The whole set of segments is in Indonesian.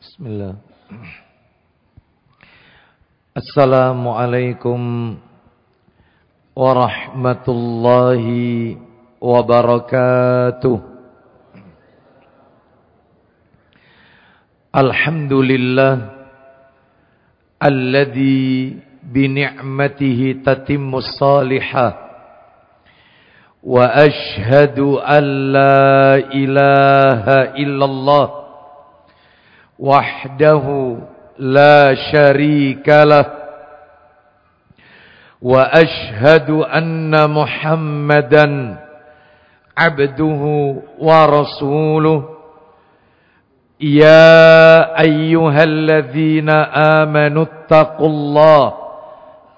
Bismillah. Assalamualaikum warahmatullahi wabarakatuh. Alhamdulillah alladzi bi ni'matihi tatimmus salihah. Wa ashhadu an la ilaha illallah wahdahu la syarika lah. Wa ashhadu anna Muhammadan abduhu wa rasuluh. Ya ayyuhalladzina amanu taqullaha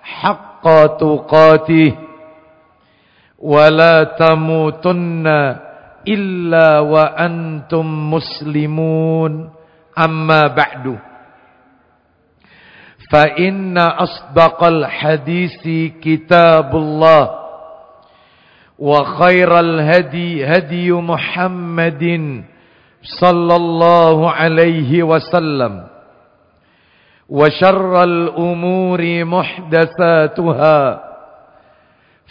haqqa tuqatih wa la tamutunna illa wa antum muslimun. Amma ba'du. Fa inna asdaqal hadisi kitabullah wa khairal hadi hadi Muhammadin sallallahu alaihi wasallam wa syarral umuri muhdatsatuha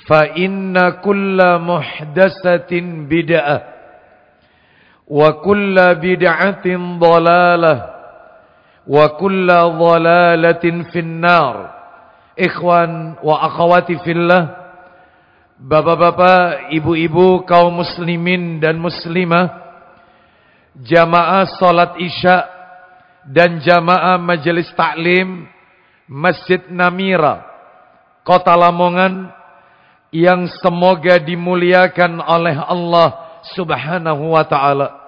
fa inna kulla muhdatsatin bid'ah wa kulla bid'atin dhalalah wa kulla dhalalatin finnar. Ikhwan wa akhawati fillah, bapak-bapak, ibu-ibu, kaum muslimin dan muslimah, jamaah salat isya dan jamaah majelis taklim Masjid Namira, Kota Lamongan, yang semoga dimuliakan oleh Allah Subhanahu wa ta'ala.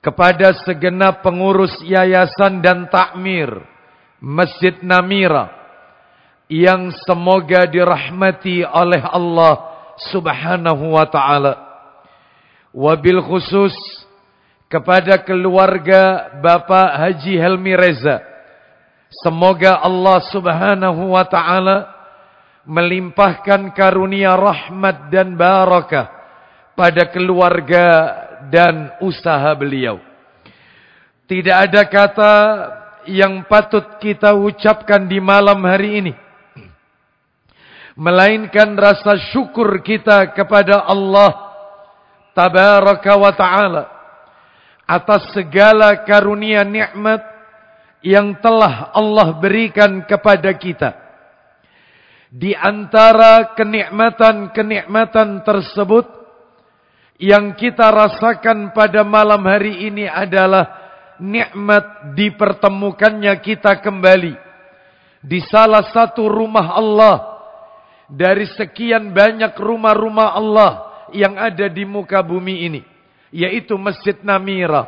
Kepada segenap pengurus yayasan dan takmir Masjid Namira yang semoga dirahmati oleh Allah Subhanahu wa ta'ala. Wabil khusus kepada keluarga Bapak Haji Helmi Reza, semoga Allah Subhanahu wa ta'ala melimpahkan karunia rahmat dan barakah pada keluarga dan usaha beliau. Tidak ada kata yang patut kita ucapkan di malam hari ini melainkan rasa syukur kita kepada Allah Tabaraka wa ta'ala atas segala karunia nikmat yang telah Allah berikan kepada kita. Di antara kenikmatan-kenikmatan tersebut yang kita rasakan pada malam hari ini adalah nikmat dipertemukannya kita kembali di salah satu rumah Allah dari sekian banyak rumah-rumah Allah yang ada di muka bumi ini, yaitu Masjid Namira,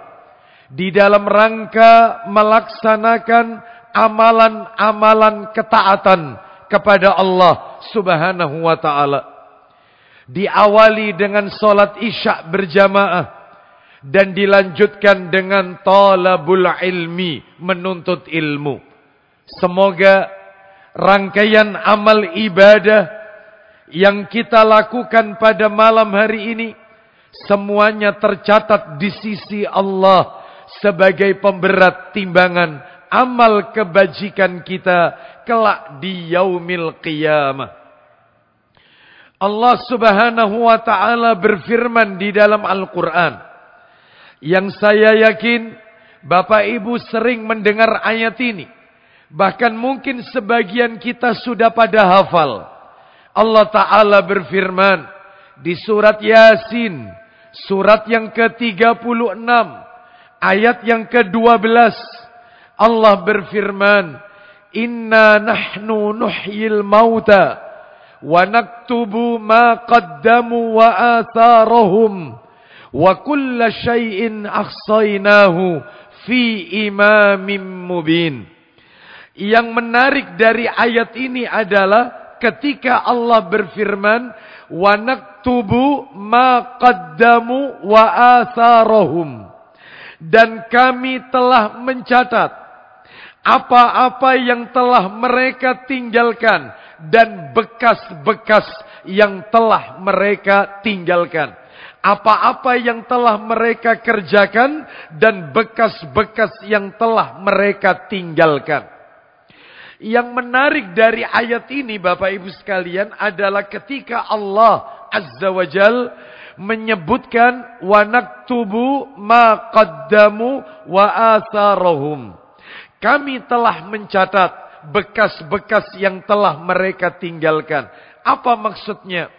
di dalam rangka melaksanakan amalan-amalan ketaatan kepada Allah Subhanahu wa ta'ala. Diawali dengan salat isya berjamaah dan dilanjutkan dengan talabul ilmi, menuntut ilmu. Semoga rangkaian amal ibadah yang kita lakukan pada malam hari ini semuanya tercatat di sisi Allah sebagai pemberat timbangan amal kebajikan kita kelak di yaumil qiyamah. Allah Subhanahu wa ta'ala berfirman di dalam Al-Quran, yang saya yakin Bapak Ibu sering mendengar ayat ini, bahkan mungkin sebagian kita sudah pada hafal. Allah Ta'ala berfirman di surat Yasin, surat yang ke-36, ayat yang ke-12. Allah berfirman, Inna nahnu nuhyil mauta wa naktubu ma qaddamu wa atharahum wa kulla syai'in ahsaynahu fi imamin mubin. Yang menarik dari ayat ini adalah ketika Allah berfirman wa naktubu ma qaddamu wa atharahum, dan kami telah mencatat apa-apa yang telah mereka tinggalkan dan bekas-bekas yang telah mereka tinggalkan. apa-apa yang telah mereka kerjakan dan bekas-bekas yang telah mereka tinggalkan. Yang menarik dari ayat ini Bapak Ibu sekalian adalah ketika Allah Azza wa Jal menyebutkan wa naktubu ma qaddamu wa atharahum. Kami telah mencatat bekas-bekas yang telah mereka tinggalkan. Apa maksudnya?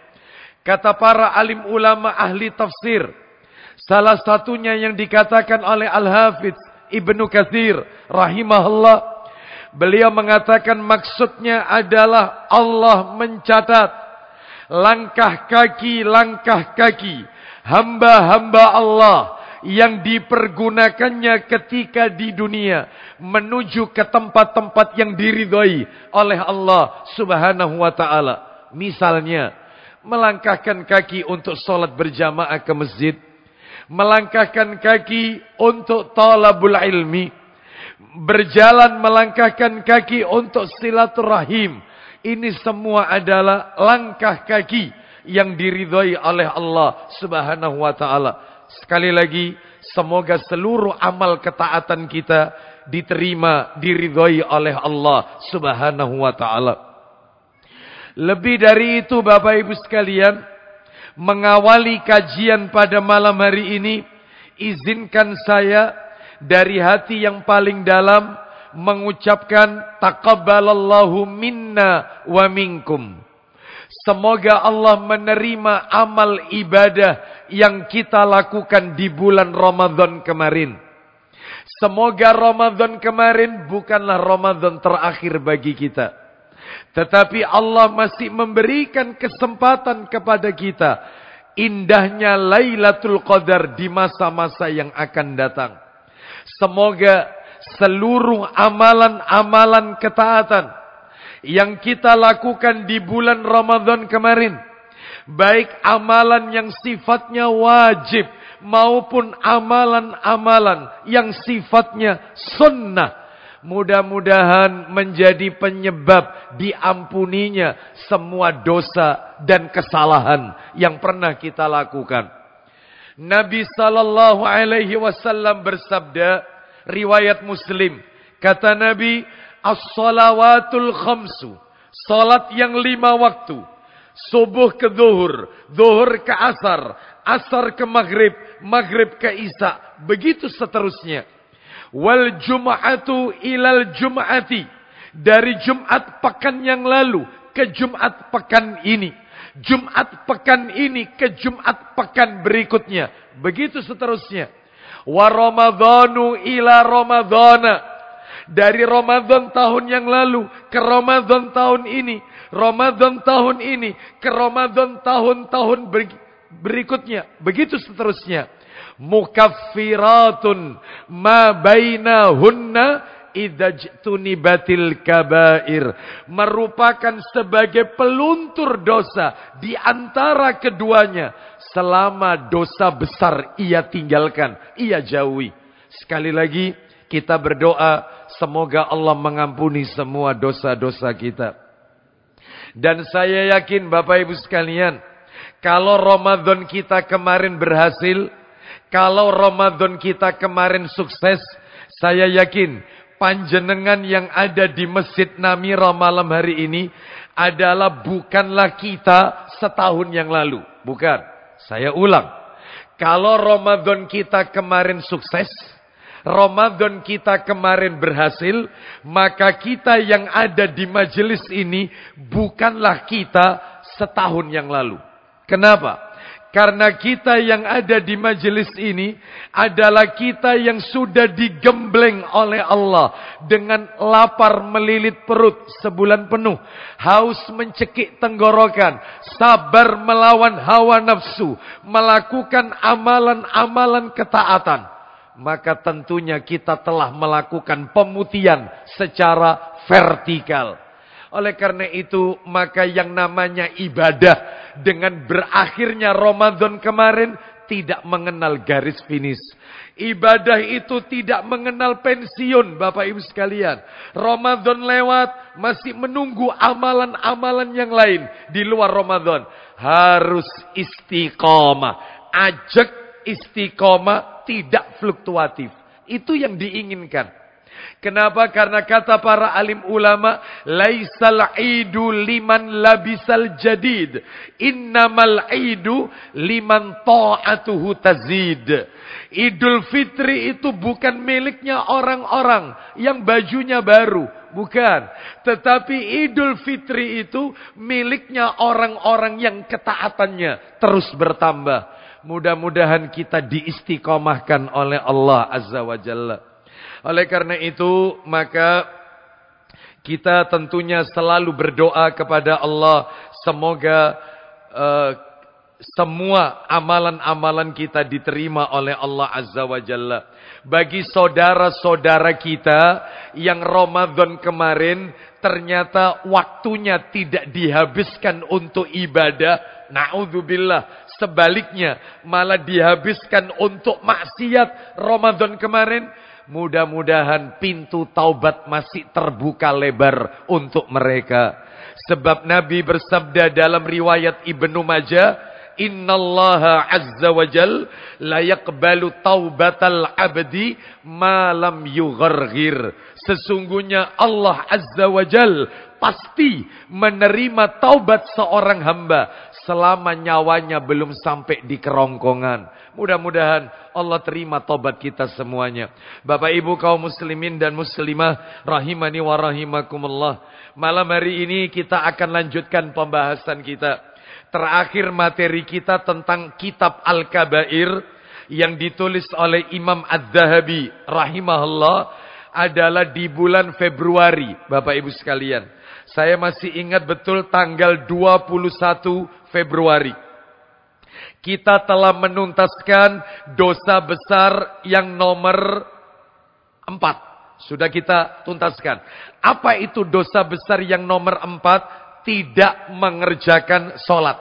Kata para alim ulama ahli tafsir, salah satunya yang dikatakan oleh Al-Hafidz Ibnu Katsir rahimahullah, beliau mengatakan maksudnya adalah Allah mencatat langkah kaki hamba-hamba Allah yang dipergunakannya ketika di dunia menuju ke tempat-tempat yang diridhoi oleh Allah Subhanahu wa taala. Misalnya melangkahkan kaki untuk sholat berjamaah ke masjid, melangkahkan kaki untuk talabul ilmi, berjalan melangkahkan kaki untuk silaturahim. Ini semua adalah langkah kaki yang diridhoi oleh Allah Subhanahu wa taala. Sekali lagi, semoga seluruh amal ketaatan kita diterima, diridhoi oleh Allah Subhanahu wa taala. Lebih dari itu Bapak Ibu sekalian, mengawali kajian pada malam hari ini, izinkan saya dari hati yang paling dalam mengucapkan taqabbalallahu minna wa minkum. Semoga Allah menerima amal ibadah yang kita lakukan di bulan Ramadan kemarin. Semoga Ramadan kemarin bukanlah Ramadan terakhir bagi kita. Tetapi Allah masih memberikan kesempatan kepada kita. Indahnya Lailatul Qadar di masa-masa yang akan datang. Semoga seluruh amalan-amalan ketaatan yang kita lakukan di bulan Ramadan kemarin, baik amalan yang sifatnya wajib maupun amalan-amalan yang sifatnya sunnah, mudah-mudahan menjadi penyebab diampuninya semua dosa dan kesalahan yang pernah kita lakukan. Nabi sallallahu alaihi wasallam bersabda, riwayat Muslim, kata Nabi, as-salawatul khamsu, salat yang 5 waktu, subuh ke zuhur, zuhur ke asar, asar ke maghrib, maghrib ke isya, begitu seterusnya. Wal jum'atu ilal jum'ati, dari Jumat pekan yang lalu ke Jumat pekan ini, Jumat pekan ini ke Jumat pekan berikutnya, begitu seterusnya. Wa ramadhanu ila ramadhana, dari Ramadan tahun yang lalu ke Ramadan tahun ini, Ramadan tahun ini ke Ramadan tahun-tahun berikutnya, begitu seterusnya. Mukaffiratun ma bainahunna idajtunibatil kabair, merupakan sebagai peluntur dosa di antara keduanya selama dosa besar ia tinggalkan, ia jauhi. Sekali lagi kita berdoa semoga Allah mengampuni semua dosa-dosa kita. Dan saya yakin Bapak Ibu sekalian, kalau Ramadan kita kemarin berhasil, kalau Ramadan kita kemarin sukses, saya yakin panjenengan yang ada di Masjid Namira malam hari ini adalah bukanlah kita setahun yang lalu. Bukan. Saya ulang. Kalau Ramadan kita kemarin sukses, Ramadan kita kemarin berhasil, maka kita yang ada di majelis ini bukanlah kita setahun yang lalu. Kenapa? Karena kita yang ada di majelis ini adalah kita yang sudah digembleng oleh Allah dengan lapar melilit perut sebulan penuh, haus mencekik tenggorokan, sabar melawan hawa nafsu, melakukan amalan-amalan ketaatan. Maka tentunya kita telah melakukan pemutihan secara vertikal. Oleh karena itu, maka yang namanya ibadah dengan berakhirnya Ramadan kemarin tidak mengenal garis finish. Ibadah itu tidak mengenal pensiun, Bapak Ibu sekalian. Ramadan lewat, masih menunggu amalan-amalan yang lain di luar Ramadan. Harus istiqomah. ajak istiqomah, tidak fluktuatif. Itu yang diinginkan. Kenapa? Karena kata para alim ulama, laisal idu liman labisal jadid, innamal idu liman ta'atuhu tazid. Idul Fitri itu bukan miliknya orang-orang yang bajunya baru, bukan. Tetapi Idul Fitri itu miliknya orang-orang yang ketaatannya terus bertambah. Mudah-mudahan kita diistiqomahkan oleh Allah Azza wa Jalla. Oleh karena itu, maka kita tentunya selalu berdoa kepada Allah. Semoga semua amalan-amalan kita diterima oleh Allah Azza wa Jalla. Bagi saudara-saudara kita yang Ramadan kemarin ternyata waktunya tidak dihabiskan untuk ibadah, na'udzubillah. Sebaliknya, malah dihabiskan untuk maksiat Ramadan kemarin. Mudah-mudahan pintu taubat masih terbuka lebar untuk mereka. Sebab Nabi bersabda dalam riwayat Ibnu Majah, Innallaha azza wa jal la yaqbalu taubatal abdi ma lam yugharghir. Sesungguhnya Allah azza wa jal pasti menerima taubat seorang hamba selama nyawanya belum sampai di kerongkongan. Mudah-mudahan Allah terima taubat kita semuanya. Bapak Ibu kaum muslimin dan muslimah rahimani wa rahimakumullah. Malam hari ini kita akan lanjutkan pembahasan kita. Terakhir materi kita tentang kitab Al-Kabair yang ditulis oleh Imam Az-Zahabi rahimahullah adalah di bulan Februari, Bapak Ibu sekalian. Saya masih ingat betul tanggal 21 Februari. Kita telah menuntaskan dosa besar yang nomor 4. Sudah kita tuntaskan. Apa itu dosa besar yang nomor 4? Tidak mengerjakan sholat.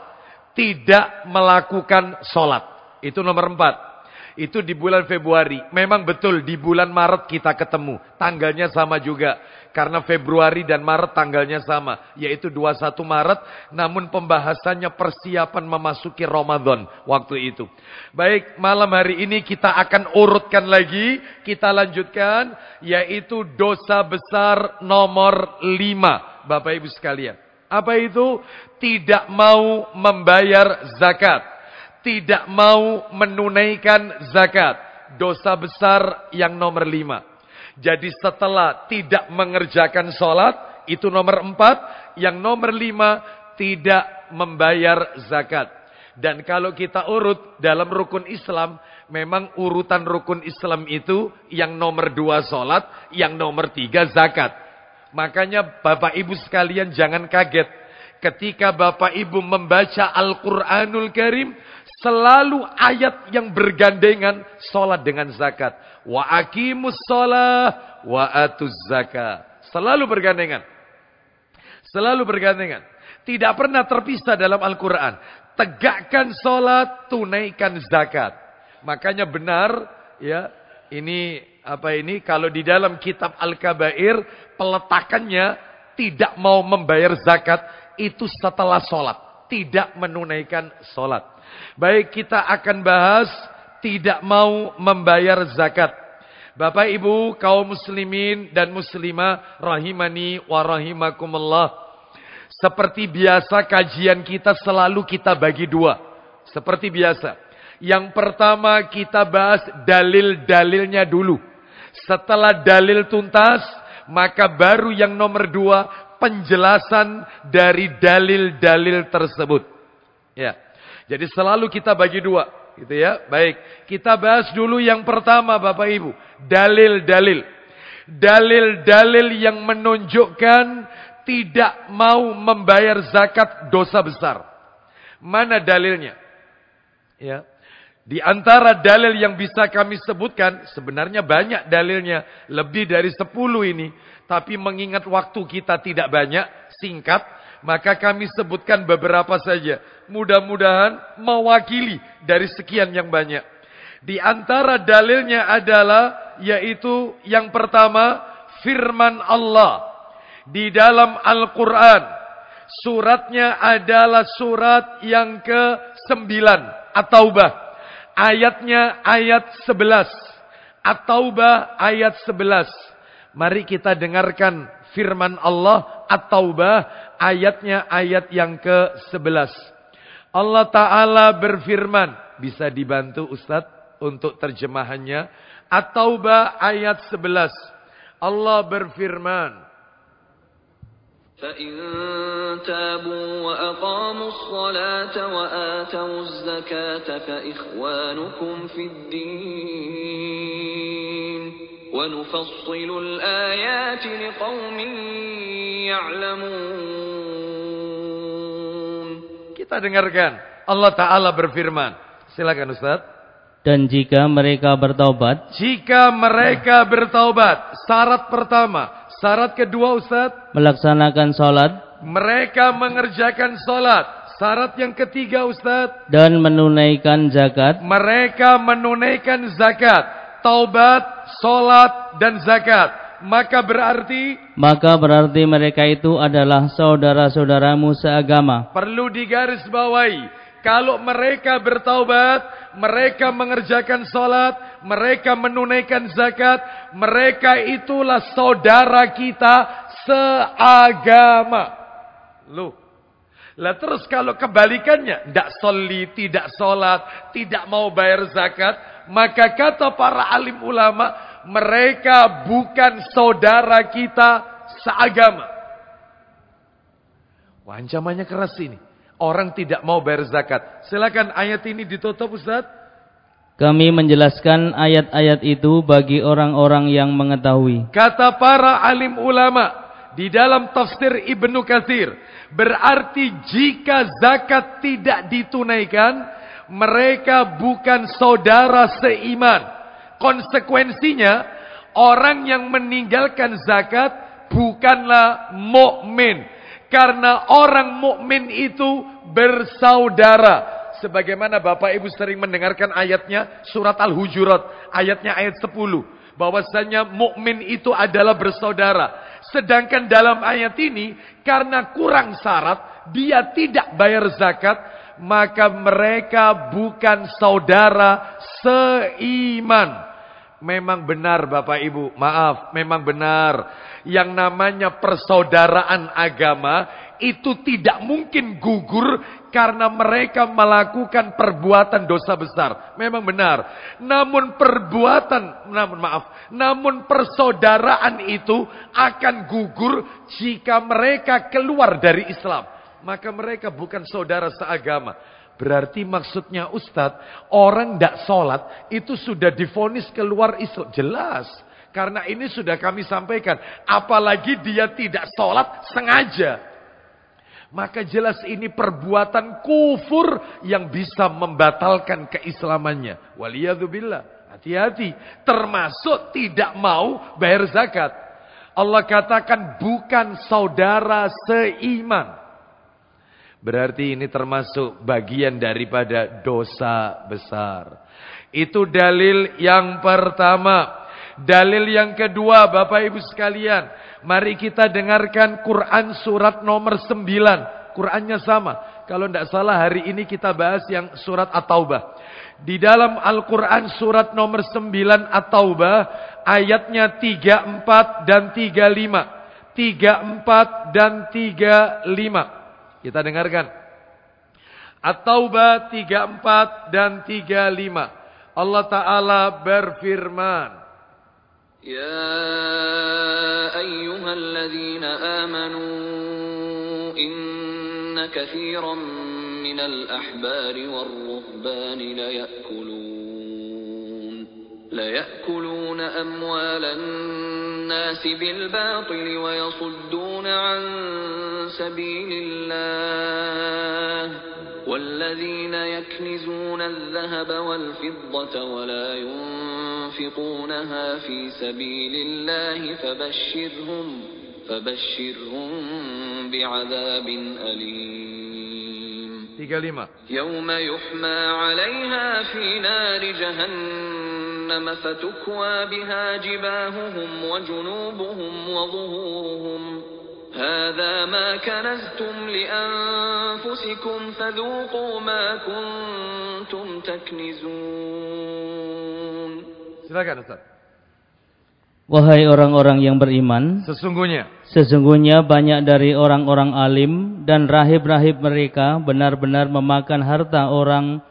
Tidak melakukan sholat. Itu nomor 4. Itu di bulan Februari. Memang betul di bulan Maret kita ketemu. Tanggalnya sama juga. Karena Februari dan Maret tanggalnya sama. Yaitu 21 Maret. Namun pembahasannya persiapan memasuki Ramadan waktu itu. Baik, malam hari ini kita akan urutkan lagi. Kita lanjutkan. Yaitu dosa besar nomor 5. Bapak Ibu sekalian. Apa itu? Tidak mau membayar zakat. Tidak mau menunaikan zakat. Dosa besar yang nomor 5. Jadi setelah tidak mengerjakan sholat, itu nomor 4. Yang nomor 5, tidak membayar zakat. Dan kalau kita urut dalam rukun Islam, memang urutan rukun Islam itu yang nomor 2 sholat, yang nomor 3 zakat. Makanya Bapak Ibu sekalian jangan kaget. Ketika Bapak Ibu membaca Al-Quranul Karim, selalu ayat yang bergandengan sholat dengan zakat. Wa aqimus sholah wa atuz zakat. Selalu bergandengan. Selalu bergandengan. Tidak pernah terpisah dalam Al-Quran. Tegakkan sholat, tunaikan zakat. Makanya benar, ya, ini kalau di dalam kitab Al-Kabair, peletakannya tidak mau membayar zakat, itu setelah sholat. Tidak menunaikan sholat. Baik, kita akan bahas tidak mau membayar zakat. Bapak Ibu kaum muslimin dan muslimah rahimani wa rahimakumullah. Seperti biasa kajian kita selalu kita bagi 2. Seperti biasa. Yang pertama kita bahas dalil-dalilnya dulu. Setelah dalil tuntas, maka baru yang nomor 2 penjelasan dari dalil-dalil tersebut. Ya. Jadi selalu kita bagi 2, gitu ya. Baik, kita bahas dulu yang pertama Bapak Ibu, dalil-dalil. Dalil-dalil yang menunjukkan tidak mau membayar zakat dosa besar. Mana dalilnya? Ya. Di antara dalil yang bisa kami sebutkan, sebenarnya banyak dalilnya, lebih dari 10 ini. Tapi mengingat waktu kita tidak banyak, singkat, maka kami sebutkan beberapa saja. Mudah-mudahan mewakili dari sekian yang banyak. Di antara dalilnya adalah, yaitu yang pertama, firman Allah. Di dalam Al-Quran. Suratnya adalah surat yang ke-9, At-Taubah. ayatnya ayat 11. At-Taubah ayat 11. Mari kita dengarkan firman Allah At-Taubah ayatnya ayat yang ke-11. Allah Ta'ala berfirman. Bisa dibantu Ustadz untuk terjemahannya. At-Taubah ayat 11. Allah berfirman. فَإِن تَابُوا وَأَقَامُوا الصَّلَاةَ وَآتَوُا الزَّكَاةَ فَإِخْوَانُكُمْ فِي الدِّينِ وَنُفَصِّلُ الْآيَاتِ لِقَوْمٍ يَعْلَمُونَ. Kita dengarkan. Allah Ta'ala berfirman. Silakan Ustaz. Dan jika mereka bertaubat. Jika mereka bertaubat. Syarat pertama. Syarat kedua Ustaz. Melaksanakan sholat. Mereka mengerjakan sholat. Syarat yang ketiga Ustaz. Dan menunaikan zakat. Mereka menunaikan zakat. Taubat, sholat, dan zakat. Maka berarti mereka itu adalah saudara-saudaramu seagama. Perlu digarisbawahi. Kalau mereka bertaubat, mereka mengerjakan sholat, mereka menunaikan zakat, mereka itulah saudara kita seagama. Loh. Lah terus kalau kebalikannya, tidak sholli, tidak sholat, tidak mau bayar zakat, maka kata para alim ulama, mereka bukan saudara kita seagama. Wah, ancamannya keras ini. Orang tidak mau bayar zakat. Silakan ayat ini ditutup Ustaz. Kami menjelaskan ayat-ayat itu bagi orang-orang yang mengetahui. Kata para alim ulama di dalam tafsir Ibnu Katsir, berarti jika zakat tidak ditunaikan, mereka bukan saudara seiman. Konsekuensinya, orang yang meninggalkan zakat bukanlah mukmin. Karena orang mukmin itu bersaudara. Sebagaimana Bapak Ibu sering mendengarkan ayatnya surat Al-Hujurat, ayatnya ayat 10, bahwasanya mukmin itu adalah bersaudara. Sedangkan dalam ayat ini karena kurang syarat, dia tidak bayar zakat, maka mereka bukan saudara seiman. Memang benar Bapak Ibu, maaf, memang benar. Yang namanya persaudaraan agama itu tidak mungkin gugur karena mereka melakukan perbuatan dosa besar. Memang benar. Namun persaudaraan itu akan gugur jika mereka keluar dari Islam. Maka mereka bukan saudara seagama. Berarti maksudnya Ustadz, orang tidak sholat itu sudah divonis keluar Islam. Jelas. Karena ini sudah kami sampaikan. Apalagi dia tidak sholat sengaja. Maka jelas ini perbuatan kufur yang bisa membatalkan keislamannya. Waliyadzubillah. Hati-hati. Termasuk tidak mau bayar zakat. Allah katakan bukan saudara seiman. Berarti ini termasuk bagian daripada dosa besar. Itu dalil yang pertama. Dalil yang kedua, Bapak Ibu sekalian, mari kita dengarkan Quran surat nomor 9. Qurannya sama. Kalau tidak salah hari ini kita bahas yang surat At-Taubah. Di dalam Al-Quran surat nomor 9 At-Taubah, ayatnya 34 dan 35. 34 dan 35. Kita dengarkan. At-Taubah 34 dan 35. Allah Ta'ala berfirman. يا أيها الذين آمنوا إن كثيرا من الأحبار والرهبان ليأكلون أموال الناس بالباطل ويصدون عن سبيل الله والذين يكنزون الذهب والفضة ولا ينفقونها في سبيل الله فبشرهم بعذاب أليم 35 يوم يحمى عليها في نار جهنم فتكوى بها جباههم وجنوبهم وظهورهم هذا هذا ما كنزتم لأنفسكم فذوقوا ما كنتم تكنزون. Silakan Ustaz. Wahai orang-orang yang beriman, sesungguhnya banyak dari orang-orang alim dan rahib-rahib mereka benar-benar memakan harta orang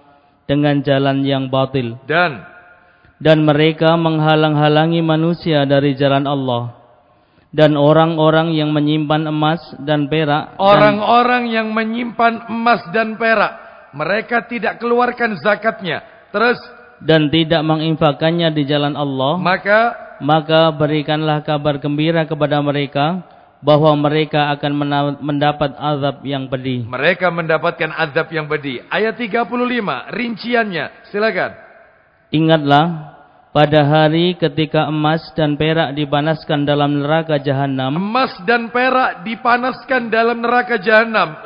dengan jalan yang batil. Dan mereka menghalang-halangi manusia dari jalan Allah. Dan orang-orang yang menyimpan emas dan perak, mereka tidak keluarkan zakatnya. Terus, dan tidak menginfakkannya di jalan Allah, maka berikanlah kabar gembira kepada mereka bahwa mereka akan mendapat azab yang pedih. Mereka mendapatkan azab yang pedih. Ayat 35 rinciannya, silakan. Ingatlah pada hari ketika emas dan perak dipanaskan dalam neraka jahanam. Emas dan perak dipanaskan dalam neraka jahanam.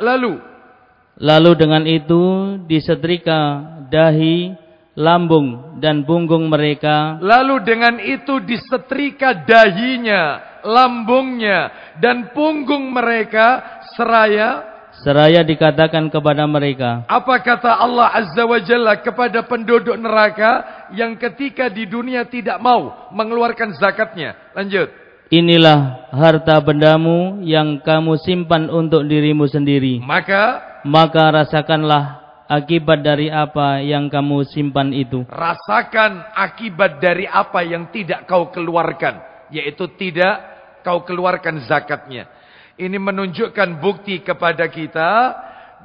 Lalu dengan itu disetrika dahi, lambung dan punggung mereka. Lalu dengan itu disetrika dahinya, lambungnya dan punggung mereka seraya dikatakan kepada mereka. Apa kata Allah Azza wa Jalla kepada penduduk neraka yang ketika di dunia tidak mau mengeluarkan zakatnya? Lanjut. Inilah harta bendamu yang kamu simpan untuk dirimu sendiri. Maka rasakanlah akibat dari apa yang kamu simpan itu. Rasakan akibat dari apa yang tidak kau keluarkan, yaitu tidak kau keluarkan zakatnya. Ini menunjukkan bukti kepada kita,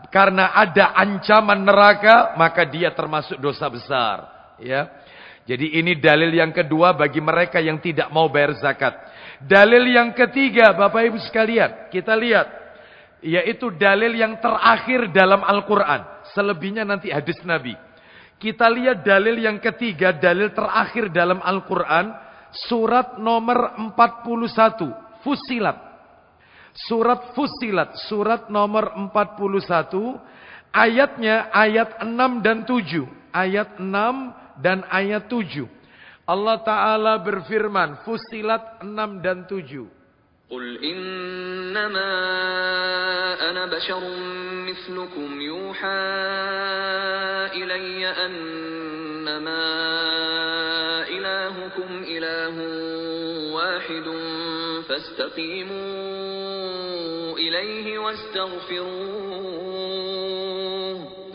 karena ada ancaman neraka, maka dia termasuk dosa besar. Ya. Jadi ini dalil yang kedua bagi mereka yang tidak mau bayar zakat. Dalil yang ketiga, Bapak Ibu sekalian, kita lihat, yaitu dalil yang terakhir dalam Al-Quran. Selebihnya nanti hadis Nabi. Kita lihat dalil yang ketiga, dalil terakhir dalam Al-Quran. Surat nomor 41. Fussilat. Surat Fussilat. Surat nomor 41. Ayatnya ayat 6 dan 7. Ayat 6 dan ayat 7. Allah Ta'ala berfirman. Fussilat 6 dan 7. قل إنما أنا بشر مثلكم يوحى إلي أنما إلهكم إله واحد فاستقيموا إليه واستغفروه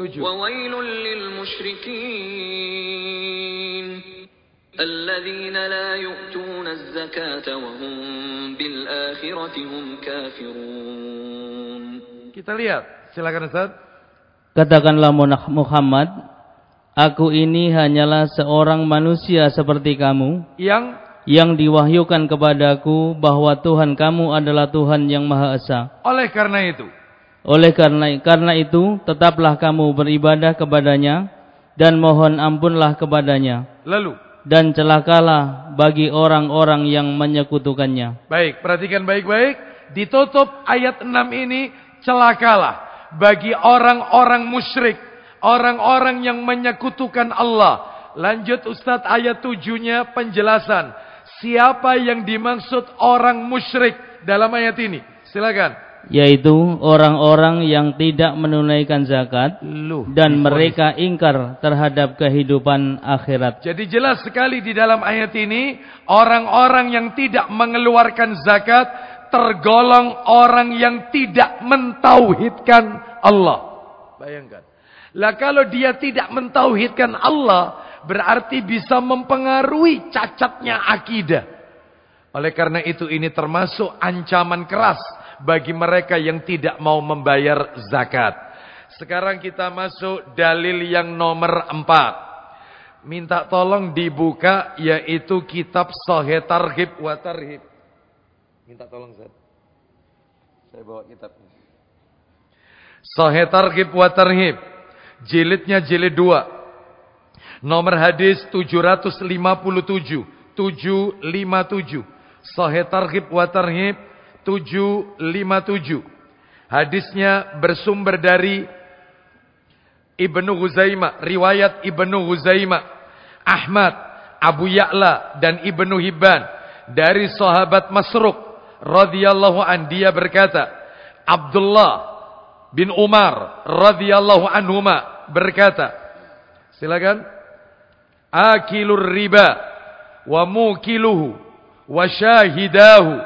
وويل للمشركين الذين لا يؤتون الزكاة وهم بالآخرة هم كافرون. Kita lihat, silakan Ustaz. Katakanlah Muhammad, aku ini hanyalah seorang manusia seperti kamu yang diwahyukan kepadaku bahwa Tuhan kamu adalah Tuhan yang Maha Esa. Oleh karena itu, tetaplah kamu beribadah kepadanya dan mohon ampunlah kepadanya. Dan celakalah bagi orang-orang yang menyekutukannya. Baik, perhatikan baik-baik. Ditutup ayat 6 ini, celakalah bagi orang-orang musyrik, orang-orang yang menyekutukan Allah. Lanjut Ustadz ayat 7-nya penjelasan. Siapa yang dimaksud orang musyrik dalam ayat ini? Silakan. Yaitu orang-orang yang tidak menunaikan zakat dan mereka ingkar terhadap kehidupan akhirat. Jadi jelas sekali di dalam ayat ini, orang-orang yang tidak mengeluarkan zakat tergolong orang yang tidak mentauhidkan Allah. Bayangkan. Lah kalau dia tidak mentauhidkan Allah, berarti bisa mempengaruhi cacatnya akidah. Oleh karena itu ini termasuk ancaman keras bagi mereka yang tidak mau membayar zakat. Sekarang kita masuk dalil yang nomor 4. Minta tolong dibuka, yaitu kitab Sahih Targhib wa Tarhib. Minta tolong saya bawa kitabnya. Sahih Targhib wa Tarhib. Jilidnya jilid 2. Nomor hadis 757. 757. Sahih Targhib wa Tarhib 757. Hadisnya bersumber dari Ibnu Huzaimah, riwayat Ibnu Huzaimah, Ahmad, Abu Ya'la dan Ibnu Hibban dari sahabat Masruq radhiyallahu an, dia berkata, Abdullah bin Umar radhiyallahu anhuma berkata, silakan, akilur riba wa mukiluhu wa syahidahu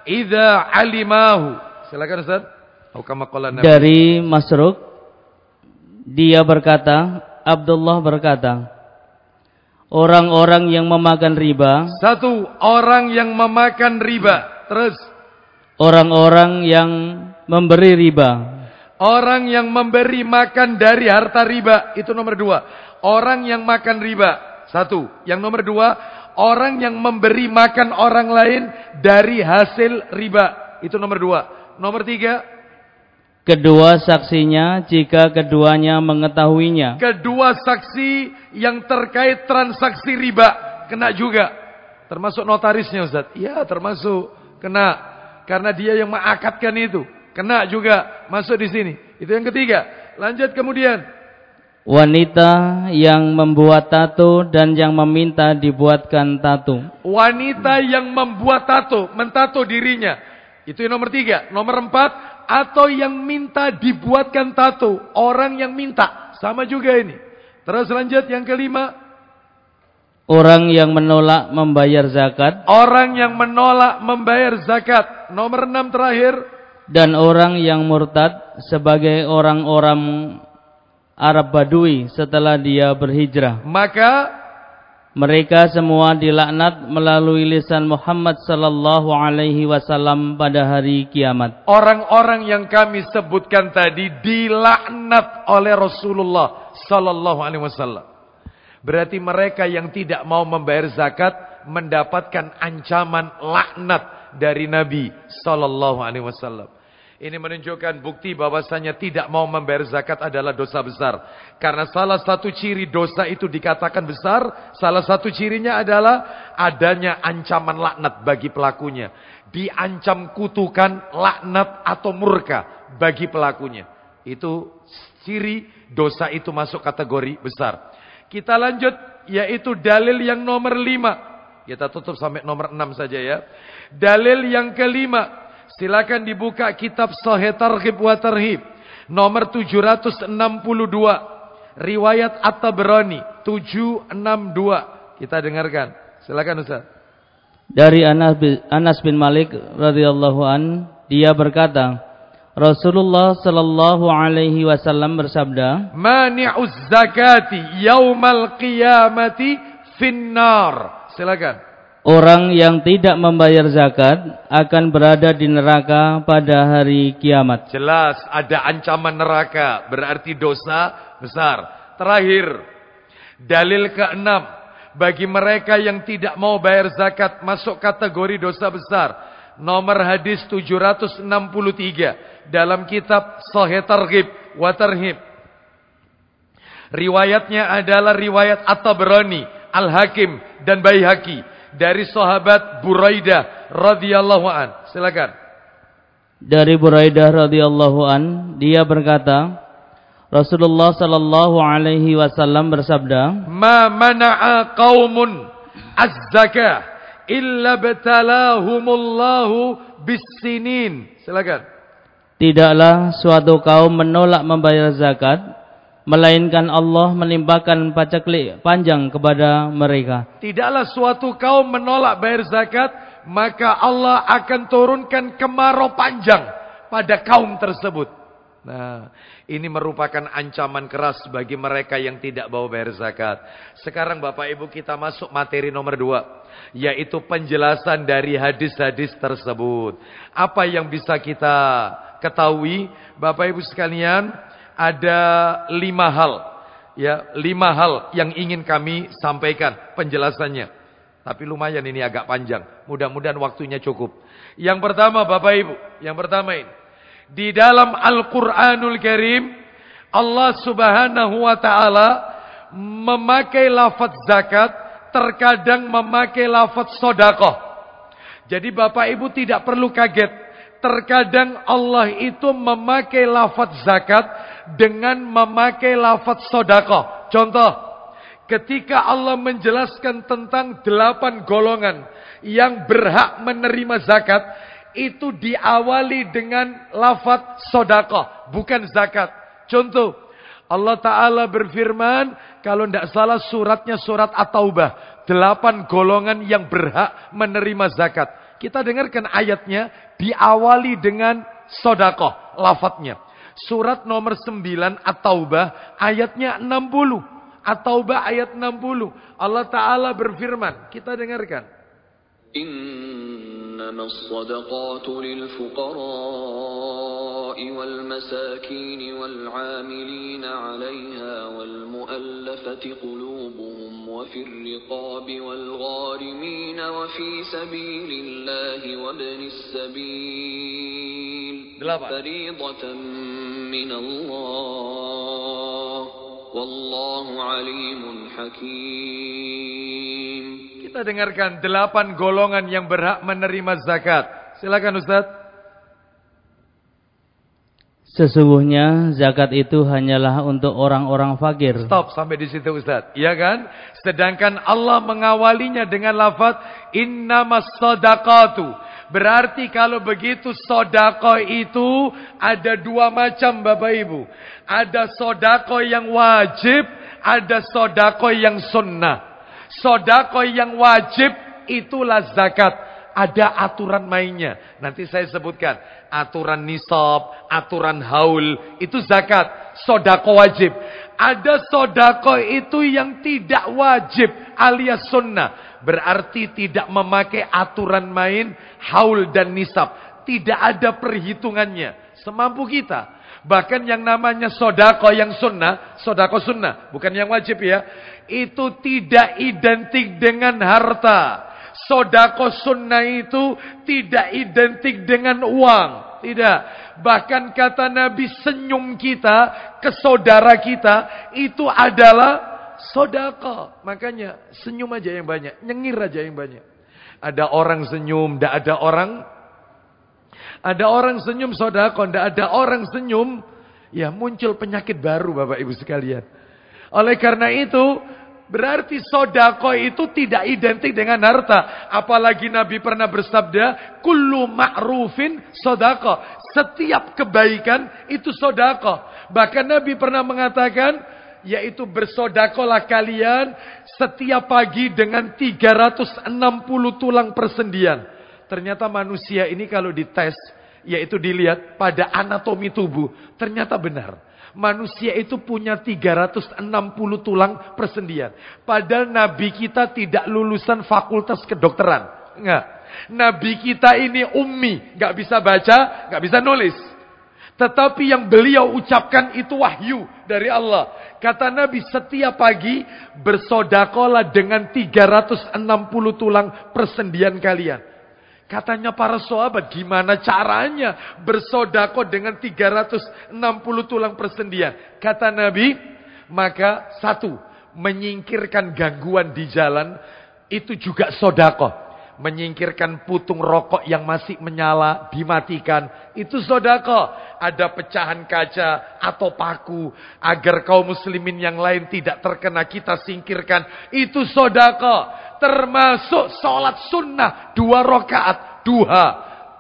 idza alimahu. Silakan Ustaz. Dari Masruq, dia berkata, Abdullah berkata, orang-orang yang memakan riba. Satu, orang yang memakan riba. Terus, orang-orang yang memberi riba. Orang yang memberi makan dari harta riba. Itu nomor 2. Orang yang makan riba. Satu. Yang nomor 2, orang yang memberi makan orang lain dari hasil riba. Itu nomor 2. Nomor 3, kedua saksinya jika keduanya mengetahuinya. Kedua saksi yang terkait transaksi riba kena juga. Termasuk notarisnya Ustaz. Iya, termasuk kena. Karena dia yang mengakadkan itu. Kena juga masuk di sini. Itu yang ketiga. Lanjut kemudian. Wanita yang membuat tato dan yang meminta dibuatkan tato. Wanita yang membuat tato, mentato dirinya. Itu yang nomor 3. Nomor 4, atau yang minta dibuatkan tato. Orang yang minta. Sama juga ini. Terus lanjut yang kelima. Orang yang menolak membayar zakat. Orang yang menolak membayar zakat. Nomor 6 terakhir. Dan orang yang murtad sebagai orang-orang Arab Badui setelah dia berhijrah. Maka mereka semua dilaknat melalui lisan Muhammad sallallahu alaihi wasallam pada hari kiamat. Orang-orang yang kami sebutkan tadi dilaknat oleh Rasulullah sallallahu alaihi wasallam. Berarti mereka yang tidak mau membayar zakat mendapatkan ancaman laknat dari Nabi sallallahu alaihi wasallam. Ini menunjukkan bukti bahwasanya tidak mau membayar zakat adalah dosa besar. Karena salah satu ciri dosa itu dikatakan besar, salah satu cirinya adalah adanya ancaman laknat bagi pelakunya. Diancam kutukan, laknat atau murka bagi pelakunya. Itu ciri dosa itu masuk kategori besar. Kita lanjut, yaitu dalil yang nomor 5. Kita tutup sampai nomor 6 saja ya. Dalil yang kelima. Silakan dibuka kitab Sahih Targhib wa Tarhib nomor 762, riwayat At-Tabrani 762. Kita dengarkan. Silakan Ustaz. Dari Anas bin Malik radhiyallahu an, dia berkata, Rasulullah sallallahu alaihi wasallam bersabda, "Mani'uz zakati yaumal qiyamati finnar." Silakan. Orang yang tidak membayar zakat akan berada di neraka pada hari kiamat. Jelas ada ancaman neraka, berarti dosa besar. Terakhir, dalil ke-6, bagi mereka yang tidak mau bayar zakat masuk kategori dosa besar. Nomor hadis 763 dalam kitab Sahih Targhib wa Tarhib. Riwayatnya adalah riwayat At-Tabrani, Al-Hakim dan Baihaqi. Dari sahabat Buraidah radhiyallahu an. Silakan. Dari Buraidah radhiyallahu an, dia berkata, Rasulullah sallallahu alaihi wasallam bersabda, "Ma mana'a qaumun az-zakah illa batalahumullahu bis-sinin." Silakan. Tidaklah suatu kaum menolak membayar zakat melainkan Allah menimpakan paceklik panjang kepada mereka. Tidaklah suatu kaum menolak bayar zakat, maka Allah akan turunkan kemarau panjang pada kaum tersebut. Nah, ini merupakan ancaman keras bagi mereka yang tidak mau bayar zakat. Sekarang Bapak Ibu kita masuk materi nomor 2, yaitu penjelasan dari hadis-hadis tersebut. Apa yang bisa kita ketahui, Bapak Ibu sekalian? Ada 5 hal, ya, 5 hal yang ingin kami sampaikan penjelasannya. Tapi lumayan ini agak panjang. Mudah-mudahan waktunya cukup. Yang pertama Bapak Ibu, yang pertama ini. Di dalam Al-Quranul Karim, Allah Subhanahu wa ta'ala memakai lafaz zakat, terkadang memakai lafaz sedekah. Jadi Bapak Ibu tidak perlu kaget. Terkadang Allah itu memakai lafaz zakat dengan memakai lafaz sedekah. Contoh, ketika Allah menjelaskan tentang 8 golongan yang berhak menerima zakat, itu diawali dengan lafaz sedekah, bukan zakat. Contoh, Allah Ta'ala berfirman, kalau tidak salah suratnya surat At-Taubah, 8 golongan yang berhak menerima zakat. Kita dengarkan ayatnya, diawali dengan sedekah, lafadznya. Surat nomor 9 At-Taubah, ayatnya 60. At-Taubah ayat 60. Allah Ta'ala berfirman, kita dengarkan. إنما الصدقات للفقراء والمساكين والعاملين عليها والمؤلفة قلوبهم وفي الرقاب والغارمين وفي سبيل الله وابن السبيل فريضة من الله والله عليم حكيم. Kita dengarkan 8 golongan yang berhak menerima zakat. Silakan Ustaz. Sesungguhnya zakat itu hanyalah untuk orang-orang fakir. Stop sampai di situ Ustaz. Iya kan? Sedangkan Allah mengawalinya dengan lafaz innamas shadaqatu. Berarti kalau begitu sedekah itu ada 2 macam Bapak Ibu. Ada sedekah yang wajib, ada sedekah yang sunnah. Sedekah yang wajib itulah zakat. Ada aturan mainnya. Nanti saya sebutkan. Aturan nisab, aturan haul. Itu zakat. Sedekah wajib. Ada sedekah itu yang tidak wajib alias sunnah. Berarti tidak memakai aturan main haul dan nisab. Tidak ada perhitungannya. Semampu kita. Bahkan yang namanya sedekah yang sunnah. Sedekah sunnah. Bukan yang wajib ya. Itu tidak identik dengan harta. Sedekah sunnah itu tidak identik dengan uang. Tidak. Bahkan kata Nabi, senyum kita ke saudara kita itu adalah sedekah. Makanya senyum aja yang banyak, nyengir aja yang banyak. Ada orang senyum, tidak ada orang. Ada orang senyum sedekah, tidak ada orang senyum, ya muncul penyakit baru Bapak Ibu sekalian. Oleh karena itu, berarti sedekah itu tidak identik dengan harta. Apalagi Nabi pernah bersabda, kullu ma'rufin sedekah. Setiap kebaikan itu sedekah. Bahkan Nabi pernah mengatakan, yaitu bersedekahlah kalian setiap pagi dengan 360 tulang persendian. Ternyata manusia ini kalau dites, yaitu dilihat pada anatomi tubuh, ternyata benar. Manusia itu punya 360 tulang persendian. Padahal Nabi kita tidak lulusan fakultas kedokteran. Enggak. Nabi kita ini ummi. Enggak bisa baca, enggak bisa nulis. Tetapi yang beliau ucapkan itu wahyu dari Allah. Kata Nabi, setiap pagi bersedekahlah dengan 360 tulang persendian kalian. Katanya para sahabat, gimana caranya bersedekah dengan 360 tulang persendian? Kata Nabi, maka 1, menyingkirkan gangguan di jalan, itu juga sedekah. Menyingkirkan putung rokok yang masih menyala, dimatikan, itu sedekah. Ada pecahan kaca atau paku, agar kaum muslimin yang lain tidak terkena, kita singkirkan, itu sedekah. Termasuk sholat sunnah 2 rakaat duha,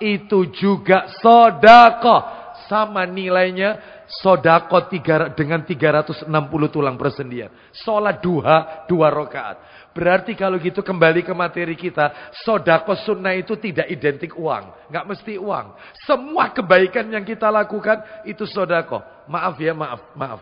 itu juga sedekah. Sama nilainya sedekah dengan 360 tulang persendian. Sholat duha 2 rakaat. Berarti kalau gitu kembali ke materi kita, sedekah sunnah itu tidak identik uang, nggak mesti uang. Semua kebaikan yang kita lakukan itu sedekah. Maaf ya, maaf.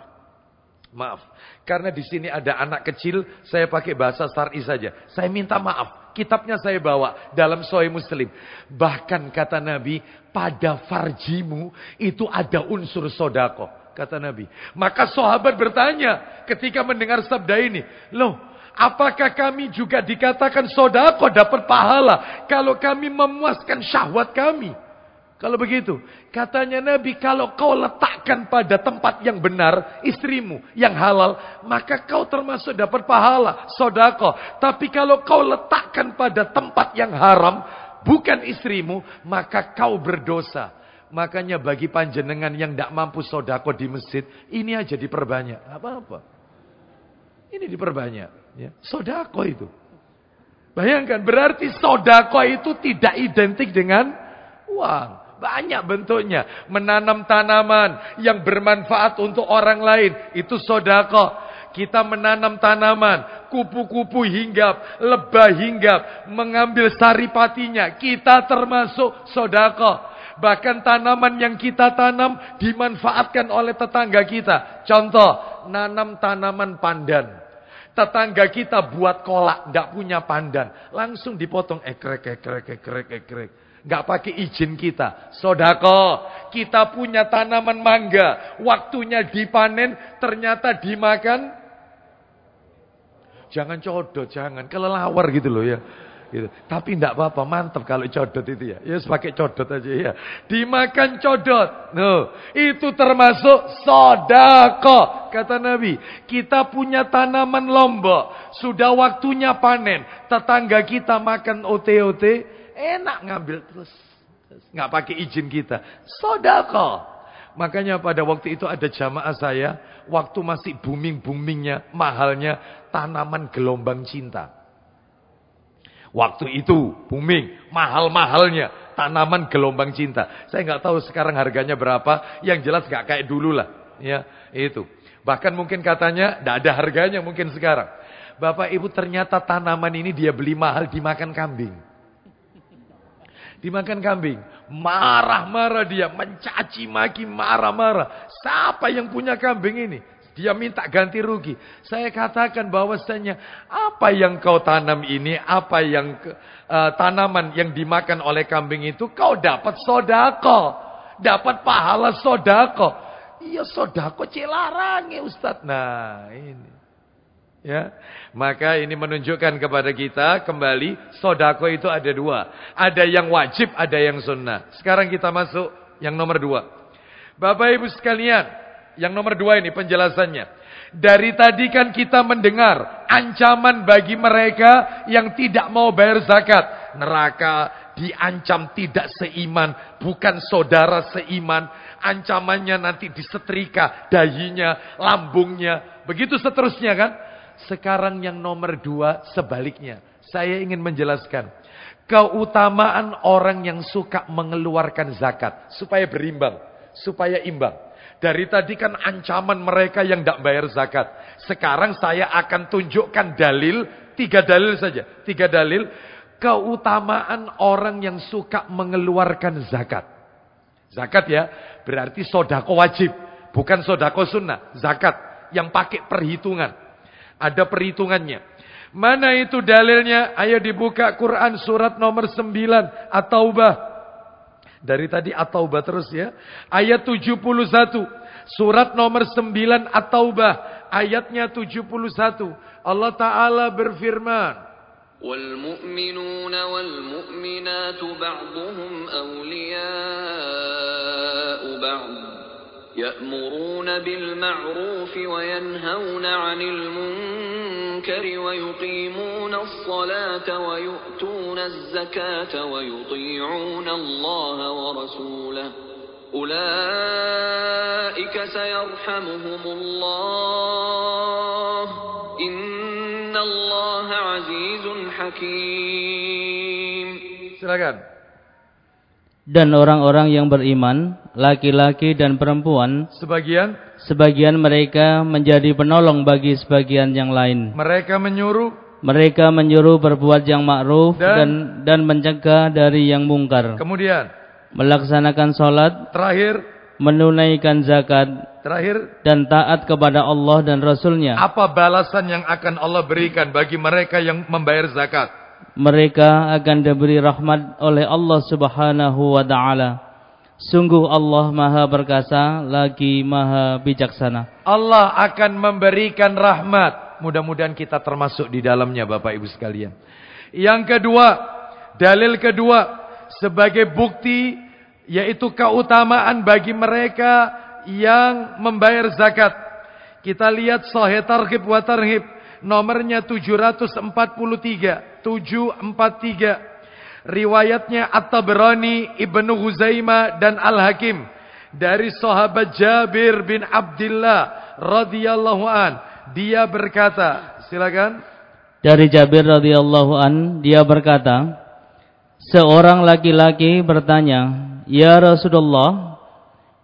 Karena di sini ada anak kecil, saya pakai bahasa syar'i saja. Saya minta maaf. Kitabnya saya bawa dalam Sahih Muslim. Bahkan kata Nabi, pada farjimu itu ada unsur sedekah, kata Nabi. Maka sahabat bertanya ketika mendengar sabda ini, loh, apakah kami juga dikatakan sedekah dapat pahala kalau kami memuaskan syahwat kami? Kalau begitu, katanya Nabi, kalau kau letakkan pada tempat yang benar istrimu yang halal, maka kau termasuk dapat pahala sedekah. Tapi kalau kau letakkan pada tempat yang haram, bukan istrimu, maka kau berdosa. Makanya bagi panjenengan yang tidak mampu sedekah di masjid, ini aja diperbanyak. Apa-apa. Ini diperbanyak. Ya. Sedekah itu. Bayangkan, berarti sedekah itu tidak identik dengan Uang. Banyak bentuknya. Menanam tanaman yang bermanfaat untuk orang lain. Itu sedekah. Kita menanam tanaman. Kupu-kupu hinggap. Lebah hinggap. Mengambil saripatinya. Kita termasuk sedekah. Bahkan tanaman yang kita tanam dimanfaatkan oleh tetangga kita. Contoh, nanam tanaman pandan. Tetangga kita buat kolak, tidak punya pandan. Langsung dipotong, ekrek. Nggak pakai izin kita. Sedekah. Kita punya tanaman mangga. Waktunya dipanen, ternyata dimakan. Jangan codot, jangan. Kelelawar gitu loh ya. Gitu. Tapi tidak apa-apa, mantap kalau codot itu ya. Ya pakai codot aja ya. Dimakan codot. No, itu termasuk sedekah. Kata Nabi, kita punya tanaman lombok, sudah waktunya panen. Tetangga kita makan OT-OT, enak ngambil terus. Nggak pakai izin kita. Sedekah. Makanya pada waktu itu ada jamaah saya, waktu masih booming-boomingnya, mahalnya tanaman gelombang cinta. Waktu itu booming, mahal-mahalnya tanaman gelombang cinta. Saya nggak tahu sekarang harganya berapa. Yang jelas nggak kayak dulu lah. Ya, itu. Bahkan mungkin katanya nggak ada harganya mungkin sekarang. Bapak Ibu, ternyata tanaman ini dia beli mahal dimakan kambing. Dimakan kambing. Marah-marah dia, mencaci maki, marah-marah. Siapa yang punya kambing ini? Dia minta ganti rugi. Saya katakan bahwasanya apa yang kau tanam ini, apa yang tanaman yang dimakan oleh kambing itu, kau dapat sedekah, dapat pahala sedekah. Iya sedekah cilarang ya Ustaz. Nah ini, ya, maka ini menunjukkan kepada kita kembali sedekah itu ada dua, ada yang wajib, ada yang sunnah. Sekarang kita masuk yang nomor 2. Bapak Ibu sekalian. Yang nomor 2 ini penjelasannya. Dari tadi kan kita mendengar ancaman bagi mereka yang tidak mau bayar zakat. Neraka, diancam tidak seiman, bukan saudara seiman. Ancamannya nanti disetrika dahinya, lambungnya. Begitu seterusnya kan. Sekarang yang nomor 2 sebaliknya. Saya ingin menjelaskan. Keutamaan orang yang suka mengeluarkan zakat. Supaya berimbang, supaya imbang. Dari tadi kan ancaman mereka yang tidak bayar zakat. Sekarang saya akan tunjukkan dalil. 3 dalil saja. 3 dalil. Keutamaan orang yang suka mengeluarkan zakat. Zakat ya. Berarti sedekah wajib. Bukan sedekah sunnah. Zakat. Yang pakai perhitungan. Ada perhitungannya. Mana itu dalilnya? Ayo dibuka Quran surat nomor 9. At-Taubah. Dari tadi At-Taubah terus ya. Ayat 71. Surat nomor 9 At-Taubah. Ayatnya 71. Allah Ta'ala berfirman. وَالْمُؤْمِنُونَ وَالْمُؤْمِنَاتُ بَعْضُهُمْ أَوْلِيَاءُ بَعْضٍ يَأْمُرُونَ بِالْمَعْرُوفِ وَيَنْهَوْنَ عَنِ الْمُنكَرِ وَيُقِيمُونَ الصَّلَاةَ وَيُؤْتُونَ الزَّكَاةَ وَيُطِيعُونَ اللَّهَ وَرَسُولَهُ أُولَئِكَ سَيَرْحَمُهُمُ اللَّهُ إِنَّ اللَّهَ عَزِيزٌ حَكِيمٌ. Silakan. Dan orang-orang yang beriman, laki-laki dan perempuan, sebagian mereka menjadi penolong bagi sebagian yang lain. Mereka menyuruh berbuat yang ma'ruf dan mencegah dari yang mungkar. Kemudian melaksanakan sholat, menunaikan zakat, dan taat kepada Allah dan Rasulnya. Apa balasan yang akan Allah berikan bagi mereka yang membayar zakat? Mereka akan diberi rahmat oleh Allah Subhanahu wa ta'ala. Sungguh Allah Maha Perkasa lagi Maha Bijaksana. Allah akan memberikan rahmat. Mudah-mudahan kita termasuk di dalamnya Bapak Ibu sekalian. Yang kedua, dalil kedua sebagai bukti yaitu keutamaan bagi mereka yang membayar zakat. Kita lihat Sahih Targhib wa Tarhib nomornya 743. Riwayatnya At-Tabrani, Ibnu Huzaimah dan Al-Hakim dari sahabat Jabir bin Abdullah radhiyallahu an. Dia berkata, silakan. Dari Jabir radhiyallahu an, dia berkata, Seorang laki-laki bertanya, "Ya Rasulullah,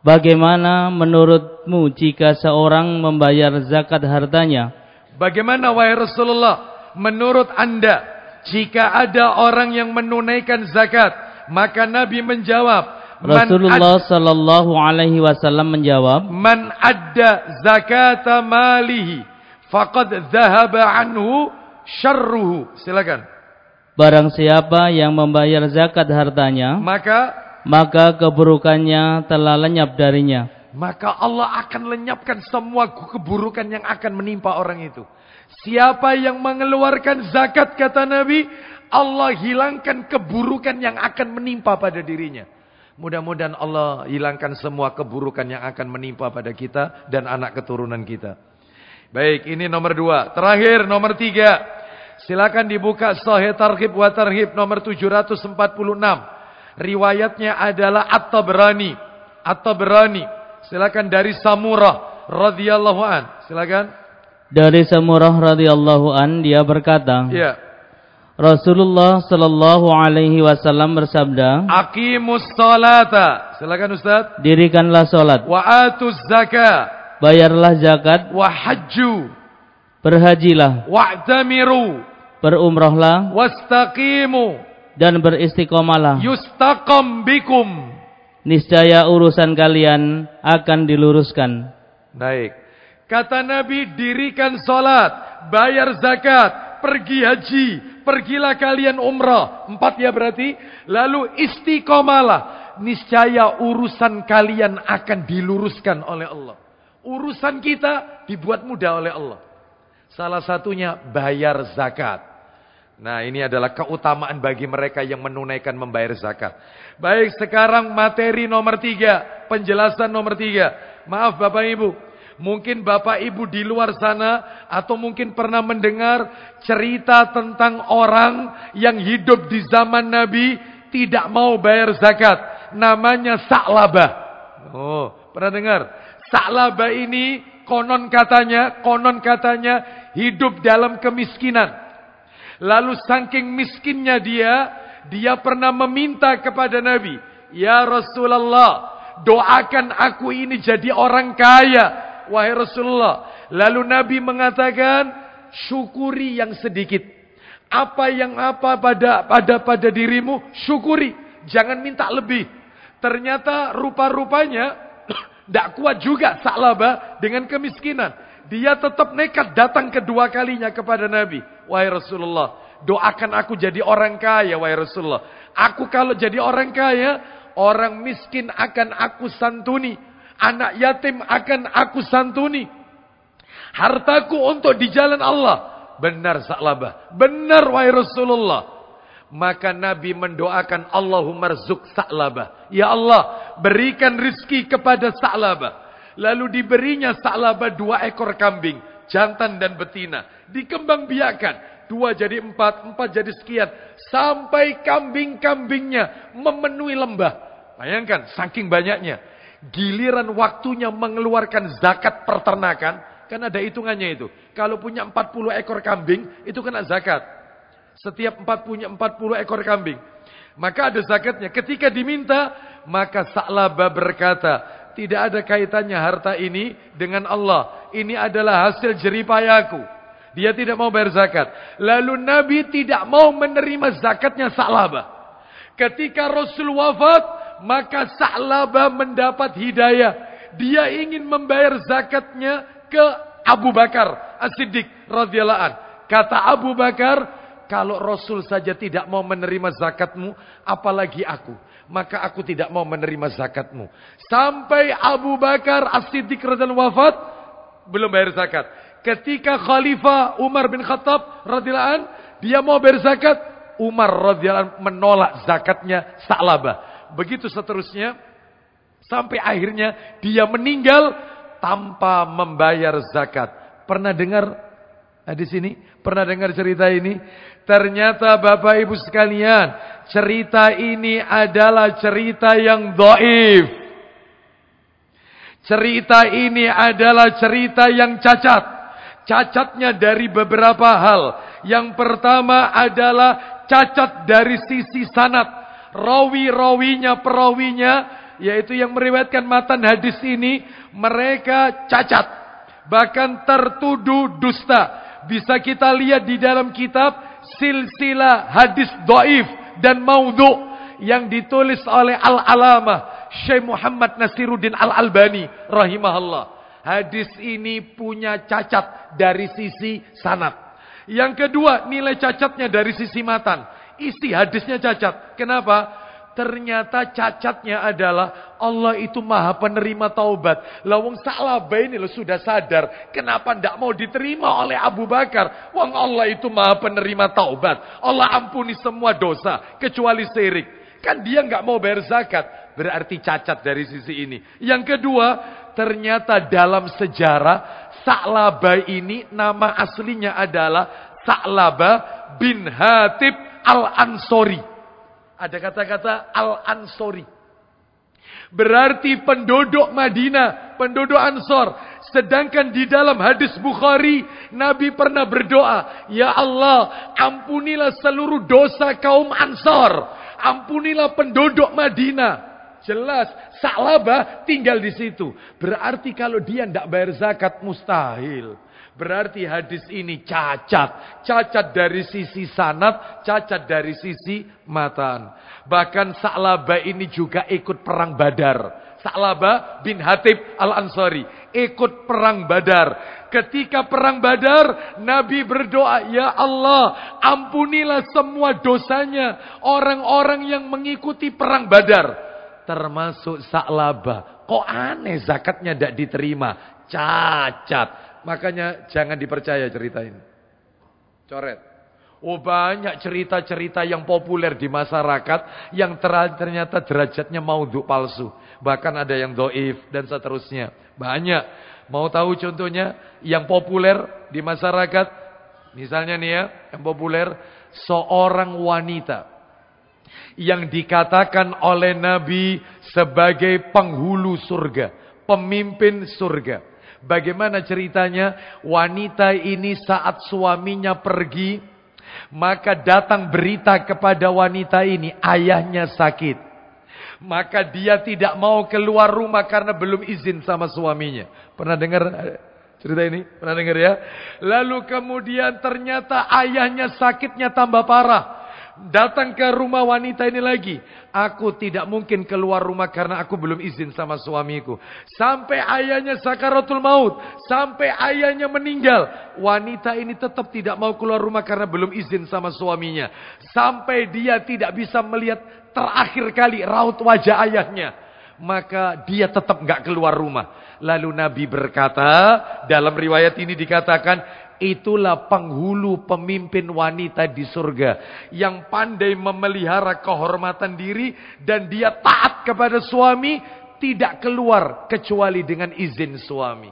bagaimana menurutmu jika seorang membayar zakat hartanya?" Bagaimana wahai Rasulullah, menurut Anda jika ada orang yang menunaikan zakat? Maka Nabi menjawab, Rasulullah sallallahu alaihi wasallam menjawab, "Man adda zakata malihi faqad dhahaba anhu syarruhu." Silakan. Barang siapa yang membayar zakat hartanya, maka keburukannya telah lenyap darinya. Maka Allah akan lenyapkan semua keburukan yang akan menimpa orang itu. Siapa yang mengeluarkan zakat, kata Nabi, Allah hilangkan keburukan yang akan menimpa pada dirinya. Mudah-mudahan Allah hilangkan semua keburukan yang akan menimpa pada kita dan anak keturunan kita. Baik, ini nomor 2. Terakhir, nomor 3. Silakan dibuka Sahih Targhib wa Tarhib nomor 746. Riwayatnya adalah At-Tabrani. At-Tabrani. Silakan dari Samurah radhiyallahu an. Silakan. Dari Samurah radhiyallahu an, dia berkata, ya. Rasulullah sallallahu alaihi wasallam bersabda, Aqimus salata. Silakan Ustaz. Dirikanlah salat. Wa atuz zakat. Bayarlah zakat. Wa hajju. Berhajilah. Wa'tamiru. Berumrahlah. Wastaqimu. Dan beristiqomalah. Yustaqam bikum. Niscaya urusan kalian akan diluruskan. Baik. Kata Nabi, dirikan salat, bayar zakat, pergi haji, pergilah kalian umrah. 4 ya berarti. Lalu istiqomalah. Niscaya urusan kalian akan diluruskan oleh Allah. Urusan kita dibuat mudah oleh Allah. Salah satunya bayar zakat. Nah, ini adalah keutamaan bagi mereka yang menunaikan membayar zakat. Baik, sekarang materi nomor 3. Penjelasan nomor 3. Maaf Bapak Ibu. Mungkin Bapak Ibu di luar sana atau mungkin pernah mendengar cerita tentang orang yang hidup di zaman Nabi tidak mau bayar zakat. Namanya Sa'labah. Oh, pernah dengar? Sa'labah ini konon katanya hidup dalam kemiskinan. Lalu saking miskinnya dia pernah meminta kepada Nabi, "Ya Rasulullah, doakan aku ini jadi orang kaya." Wahai Rasulullah. Lalu Nabi mengatakan, syukuri yang sedikit. Apa pada dirimu, syukuri. Jangan minta lebih. Ternyata rupa-rupanya tidak kuat juga Sa'labah dengan kemiskinan. Dia tetap nekat datang kedua kalinya kepada Nabi. Wahai Rasulullah, doakan aku jadi orang kaya, wahai Rasulullah. Aku kalau jadi orang kaya, orang miskin akan aku santuni. Anak yatim akan aku santuni. Hartaku untuk di jalan Allah. Benar Sa'labah. Benar wahai Rasulullah. Maka Nabi mendoakan, Allahumma rzuq Sa'labah. Ya Allah, berikan rizki kepada Sa'labah. Lalu diberinya Sa'labah 2 ekor kambing, jantan dan betina. Dikembangbiakkan, 2 jadi 4, 4 jadi sekian. Sampai kambing-kambingnya memenuhi lembah. Bayangkan, saking banyaknya. Giliran waktunya mengeluarkan zakat peternakan, kan ada hitungannya itu. Kalau punya 40 ekor kambing, itu kena zakat. Setiap 4 punya 40 ekor kambing. Maka ada zakatnya. Ketika diminta, maka Sa'labah berkata, tidak ada kaitannya harta ini dengan Allah. Ini adalah hasil jeripayaku. Dia tidak mau bayar zakat. Lalu Nabi tidak mau menerima zakatnya Sa'labah. Ketika Rasul wafat, maka Sa'labah mendapat hidayah. Dia ingin membayar zakatnya ke Abu Bakar As-Siddiq radhiyallahu an. Kata Abu Bakar, kalau Rasul saja tidak mau menerima zakatmu, apalagi aku. Maka aku tidak mau menerima zakatmu. Sampai Abu Bakar As-Siddiq radhiyallahu wafat, belum bayar zakat. Ketika Khalifah Umar bin Khattab radhiyallahu an, dia mau bayar zakat, Umar radhiyallahu an menolak zakatnya Sa'labah. Begitu seterusnya, sampai akhirnya dia meninggal tanpa membayar zakat. Pernah dengar di sini? Pernah dengar cerita ini? Ternyata Bapak Ibu sekalian, cerita ini adalah cerita yang dhaif. Cerita ini adalah cerita yang cacat. Cacatnya dari beberapa hal. Yang pertama adalah cacat dari sisi sanad. Perawinya, yaitu yang meriwayatkan matan hadis ini, mereka cacat. Bahkan tertuduh dusta. Bisa kita lihat di dalam kitab silsilah hadis dhaif dan maudhu yang ditulis oleh Al-Alamah Syekh Muhammad Nasiruddin Al-Albani rahimahullah. Hadis ini punya cacat dari sisi sanad. Yang kedua, nilai cacatnya dari sisi matan. Isi hadisnya cacat. Kenapa? Ternyata cacatnya adalah Allah itu maha penerima taubat. Lawang Sa'labah ini lo sudah sadar. Kenapa tidak mau diterima oleh Abu Bakar? Wong Allah itu maha penerima taubat. Allah ampuni semua dosa. Kecuali syirik. Kan dia nggak mau bayar zakat. Berarti cacat dari sisi ini. Yang kedua, ternyata dalam sejarah Sa'labah ini nama aslinya adalah Sa'labah bin Hatib Al-Ansori. Ada kata-kata Al-Ansori. Berarti penduduk Madinah, penduduk Ansor. Sedangkan di dalam hadis Bukhari, Nabi pernah berdoa, "Ya Allah, ampunilah seluruh dosa kaum Ansor. Ampunilah penduduk Madinah." Jelas, Sa'labah tinggal di situ. Berarti kalau dia tidak bayar zakat, mustahil. Berarti hadis ini cacat. Cacat dari sisi sanad, cacat dari sisi matan. Bahkan Sa'labah ini juga ikut perang Badar. Sa'labah bin Hatib Al-Ansari ikut perang Badar. Ketika perang Badar, Nabi berdoa, "Ya Allah, ampunilah semua dosanya orang-orang yang mengikuti perang Badar." Termasuk Sa'labah. Kok aneh zakatnya tidak diterima? Cacat. Makanya jangan dipercaya cerita ini. Coret. Oh, banyak cerita-cerita yang populer di masyarakat yang ternyata derajatnya maudhu, palsu. Bahkan ada yang dhaif dan seterusnya. Banyak. Mau tahu contohnya yang populer di masyarakat? Misalnya nih ya, yang populer, seorang wanita yang dikatakan oleh Nabi sebagai penghulu surga, pemimpin surga. Bagaimana ceritanya? Wanita ini saat suaminya pergi, maka datang berita kepada wanita ini, ayahnya sakit. Maka dia tidak mau keluar rumah karena belum izin sama suaminya. Pernah dengar cerita ini? Pernah dengar ya? Lalu kemudian ternyata ayahnya sakitnya tambah parah. Datang ke rumah wanita ini lagi. Aku tidak mungkin keluar rumah karena aku belum izin sama suamiku. Sampai ayahnya sakaratul maut. Sampai ayahnya meninggal. Wanita ini tetap tidak mau keluar rumah karena belum izin sama suaminya. Sampai dia tidak bisa melihat terakhir kali raut wajah ayahnya. Maka dia tetap nggak keluar rumah. Lalu Nabi berkata, dalam riwayat ini dikatakan, itulah penghulu pemimpin wanita di surga. Yang pandai memelihara kehormatan diri. Dan dia taat kepada suami. Tidak keluar kecuali dengan izin suami.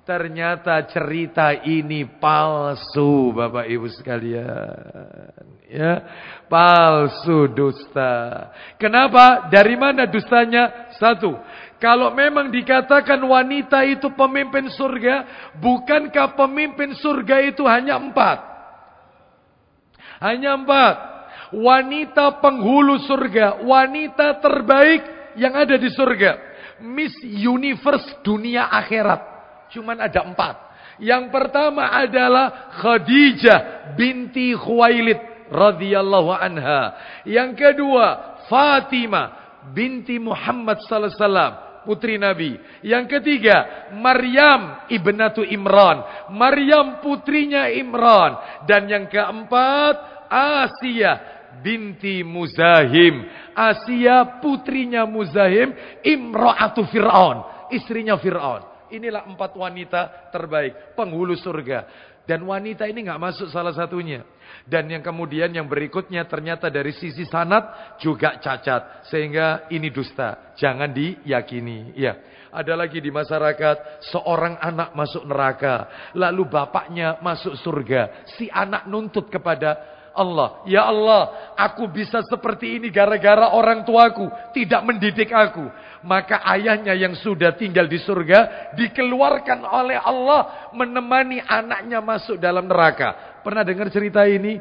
Ternyata cerita ini palsu, Bapak Ibu sekalian. Ya, palsu, dusta. Kenapa? Dari mana dustanya? Satu, kalau memang dikatakan wanita itu pemimpin surga, bukankah pemimpin surga itu hanya 4? Hanya 4. Wanita penghulu surga, wanita terbaik yang ada di surga. Miss Universe dunia akhirat. Cuman ada 4. Yang pertama adalah Khadijah binti Khuwailid radhiyallahu anha. Yang kedua, Fatimah binti Muhammad sallallahu alaihi wasallam, putri Nabi. Yang ketiga, Maryam ibnatu Imran. Maryam putrinya Imran. Dan yang keempat, Asia binti Muzahim. Asia putrinya Muzahim, imra'atu Fir'aun, istrinya Fir'aun. Inilah 4 wanita terbaik, penghulu surga. Dan wanita ini nggak masuk salah satunya. Dan yang kemudian yang berikutnya ternyata dari sisi sanad juga cacat. Sehingga ini dusta. Jangan diyakini. Ya. Ada lagi di masyarakat, seorang anak masuk neraka. Lalu bapaknya masuk surga. Si anak nuntut kepada Allah. Ya Allah, aku bisa seperti ini gara-gara orang tuaku tidak mendidik aku. Maka ayahnya yang sudah tinggal di surga dikeluarkan oleh Allah menemani anaknya masuk dalam neraka. Pernah dengar cerita ini?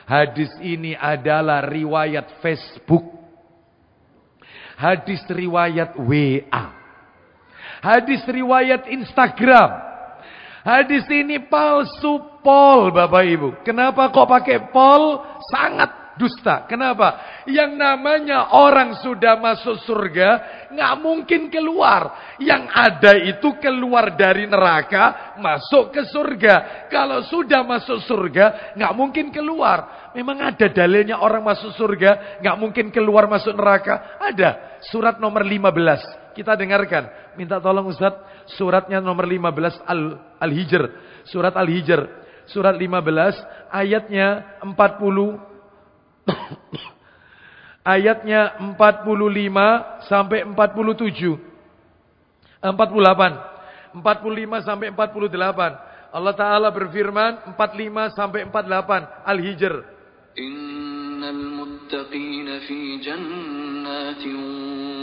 Hadis ini adalah riwayat Facebook. Hadis riwayat WA. Hadis riwayat Instagram. Hadis ini palsu pol, Bapak Ibu. Kenapa kok pakai pol? Sangat dusta. Kenapa? Yang namanya orang sudah masuk surga, nggak mungkin keluar. Yang ada itu keluar dari neraka, masuk ke surga. Kalau sudah masuk surga, nggak mungkin keluar. Memang ada dalilnya orang masuk surga, nggak mungkin keluar masuk neraka? Ada. Surat nomor 15. Kita dengarkan. Minta tolong Ustaz. Suratnya nomor 15 Al-Hijr. Surat Al-Hijr. Surat 15 ayatnya 40. Ayatnya 45 sampai 47. 48. 45 sampai 48. Allah Ta'ala berfirman 45 sampai 48. Al-Hijr. Innal muttaqina fi jannatin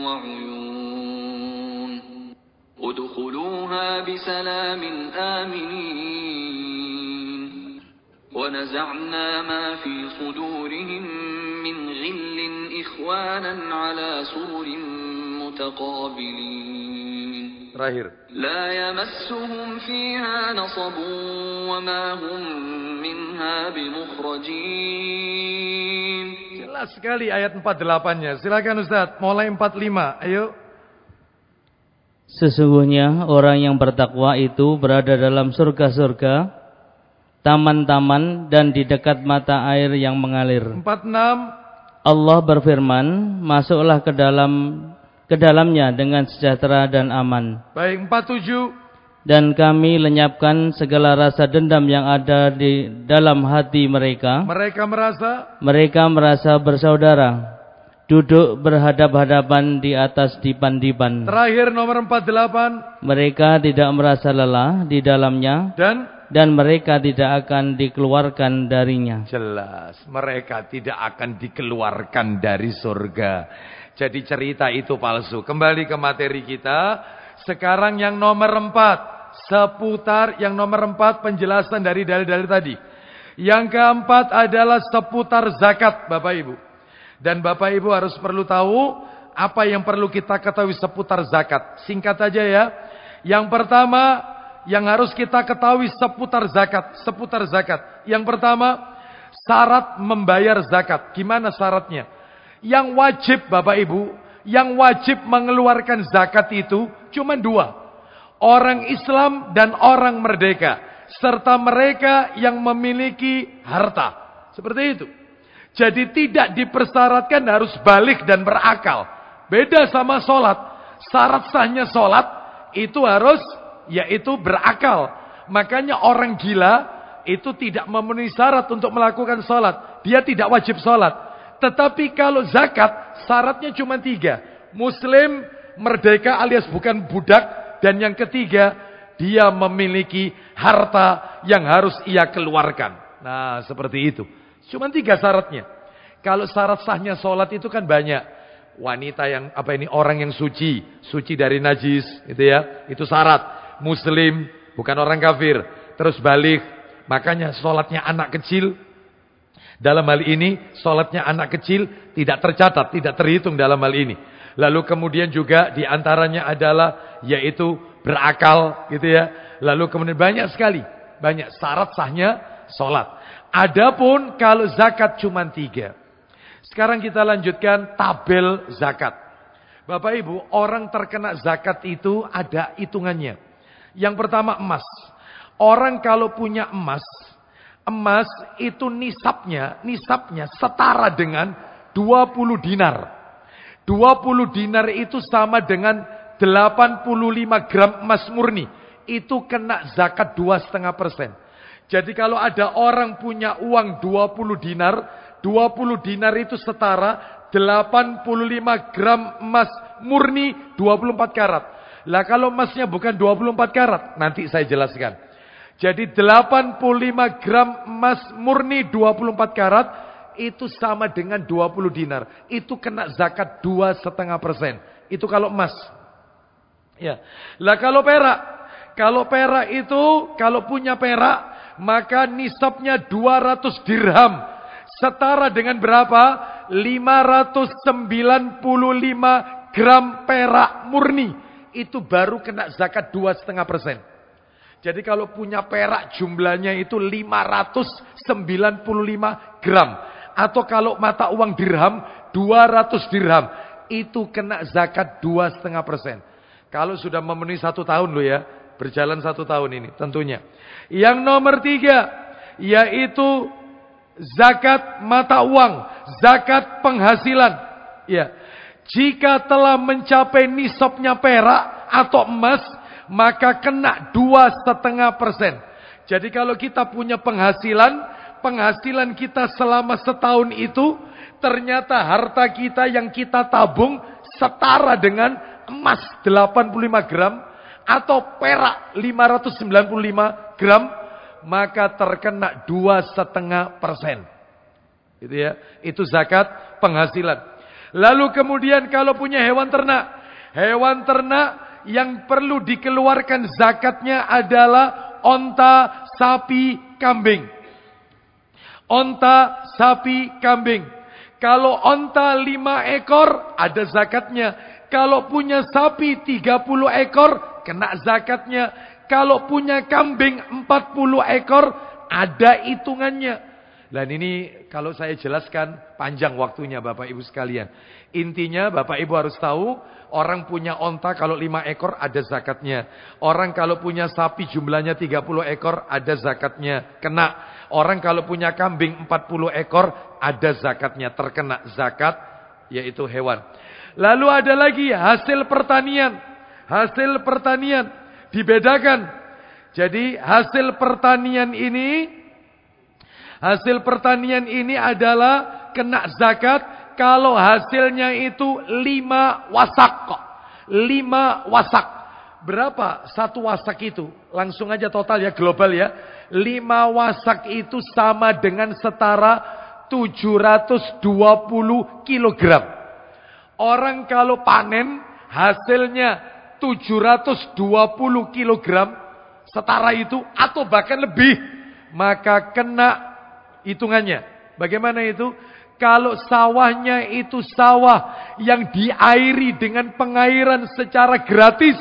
wa 'uyun. Udkhuluha bisalamin aminin. Wa naza'na ma fi sudurihim min ghillin ikhwanan 'ala sururin mutaqabilin. Terakhir. La yamassuhum fiha nasabun wa ma hum minha bimukhrajin. Jelas sekali ayat 48-nya. Silakan Ustaz, mulai 45. Ayo. Sesungguhnya orang yang bertakwa itu berada dalam surga-surga, taman-taman, dan di dekat mata air yang mengalir. 46. Allah berfirman, masuklah ke dalamnya dengan sejahtera dan aman. Baik, 47. Dan kami lenyapkan segala rasa dendam yang ada di dalam hati mereka. Mereka merasa bersaudara, duduk berhadap-hadapan di atas dipan-dipan. Terakhir nomor 48. Mereka tidak merasa lelah di dalamnya. Dan mereka tidak akan dikeluarkan darinya. Jelas, mereka tidak akan dikeluarkan dari surga. Jadi cerita itu palsu. Kembali ke materi kita. Sekarang yang nomor 4. Seputar yang nomor 4 penjelasan dari dalil-dalil tadi. Yang keempat adalah seputar zakat, Bapak Ibu. Dan Bapak Ibu harus perlu tahu apa yang perlu kita ketahui seputar zakat. Singkat aja ya. Yang pertama yang harus kita ketahui seputar zakat. Seputar zakat. Yang pertama, syarat membayar zakat. Gimana syaratnya? Yang wajib Bapak Ibu, yang wajib mengeluarkan zakat itu cuma 2. Orang Islam dan orang merdeka. Serta mereka yang memiliki harta. Seperti itu. Jadi tidak dipersyaratkan harus balik dan berakal. Beda sama sholat. Syarat sahnya sholat itu harus yaitu berakal. Makanya orang gila itu tidak memenuhi syarat untuk melakukan sholat. Dia tidak wajib sholat. Tetapi kalau zakat syaratnya cuma 3. Muslim, merdeka alias bukan budak. Dan yang ketiga, dia memiliki harta yang harus ia keluarkan. Nah, seperti itu. Cuma 3 syaratnya. Kalau syarat sahnya sholat itu kan banyak. Wanita yang orang yang suci dari najis, gitu ya. Itu syarat. Muslim, bukan orang kafir. Terus balik. Makanya sholatnya anak kecil. Dalam hal ini, sholatnya anak kecil tidak tercatat, tidak terhitung dalam hal ini. Lalu kemudian juga diantaranya adalah yaitu berakal, gitu ya. Lalu kemudian banyak sekali, banyak syarat sahnya sholat. Adapun kalau zakat cuma 3. Sekarang kita lanjutkan tabel zakat. Bapak Ibu, orang terkena zakat itu ada hitungannya. Yang pertama emas. Orang kalau punya emas itu nisabnya setara dengan 20 dinar. 20 dinar itu sama dengan 85 gram emas murni. Itu kena zakat 2,5%. Jadi kalau ada orang punya uang 20 dinar, 20 dinar itu setara 85 gram emas murni 24 karat. Lah kalau emasnya bukan 24 karat, nanti saya jelaskan. Jadi 85 gram emas murni 24 karat, itu sama dengan 20 dinar. Itu kena zakat 2,5%. Itu kalau emas. Ya. Lah kalau perak itu kalau punya perak maka nisabnya 200 dirham setara dengan berapa? 595 gram perak murni. Itu baru kena zakat 2,5%. Jadi kalau punya perak jumlahnya itu 595 gram. Atau kalau mata uang dirham 200 dirham. Itu kena zakat 2,5%. Kalau sudah memenuhi 1 tahun loh ya. Berjalan 1 tahun ini tentunya. Yang nomor 3. Yaitu zakat mata uang, zakat penghasilan. Ya. Jika telah mencapai nisabnya perak atau emas, maka kena 2,5%. Jadi kalau kita punya penghasilan kita selama setahun itu, ternyata harta kita yang kita tabung setara dengan emas 85 gram atau perak 595 gram. Maka terkena 2,5%. Gitu ya. Itu zakat penghasilan. Lalu kemudian kalau punya hewan ternak. Hewan ternak yang perlu dikeluarkan zakatnya adalah onta, sapi, kambing. Onta, sapi, kambing. Kalau onta 5 ekor ada zakatnya. Kalau punya sapi 30 ekor kena zakatnya. Kalau punya kambing 40 ekor, ada hitungannya. Dan ini kalau saya jelaskan, panjang waktunya Bapak Ibu sekalian. Intinya Bapak Ibu harus tahu, orang punya onta kalau 5 ekor ada zakatnya. Orang kalau punya sapi jumlahnya 30 ekor, ada zakatnya. Kena. Orang kalau punya kambing 40 ekor, ada zakatnya. Terkena zakat, yaitu hewan. Lalu ada lagi hasil pertanian. Hasil pertanian. Dibedakan. Jadi hasil pertanian ini adalah kena zakat kalau hasilnya itu 5 wasak. 5 wasak. Berapa satu wasak itu? Langsung aja total ya, global ya. 5 wasak itu sama dengan setara 720 kilogram. Orang kalau panen hasilnya 720 kilogram, setara itu atau bahkan lebih, maka kena hitungannya. Bagaimana itu? Kalau sawahnya itu sawah yang diairi dengan pengairan secara gratis.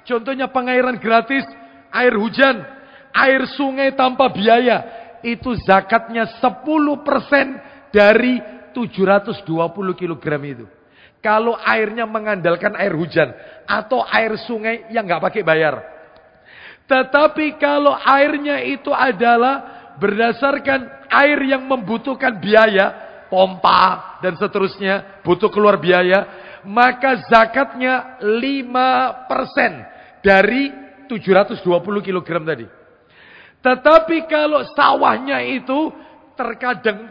Contohnya pengairan gratis, air hujan, air sungai tanpa biaya. Itu zakatnya 10% dari 720 kilogram itu. Kalau airnya mengandalkan air hujan atau air sungai yang nggak pakai bayar. Tetapi kalau airnya itu adalah berdasarkan air yang membutuhkan biaya, pompa dan seterusnya, butuh keluar biaya, maka zakatnya 5% dari 720 kilogram tadi. Tetapi kalau sawahnya itu terkadang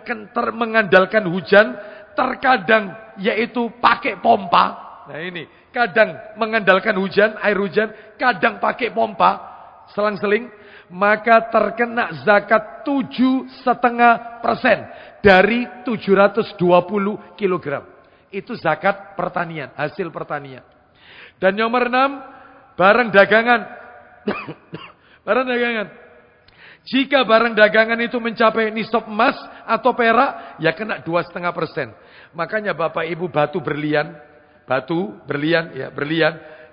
mengandalkan hujan, terkadang yaitu pakai pompa. Nah ini, kadang mengandalkan hujan, air hujan, kadang pakai pompa, selang-seling, maka terkena zakat 7,5% dari 720 kilogram. Itu zakat pertanian, hasil pertanian. Dan nomor 6, barang dagangan. Barang dagangan. Jika barang dagangan itu mencapai nisab emas atau perak, ya kena 2,5%. Makanya Bapak Ibu batu berlian,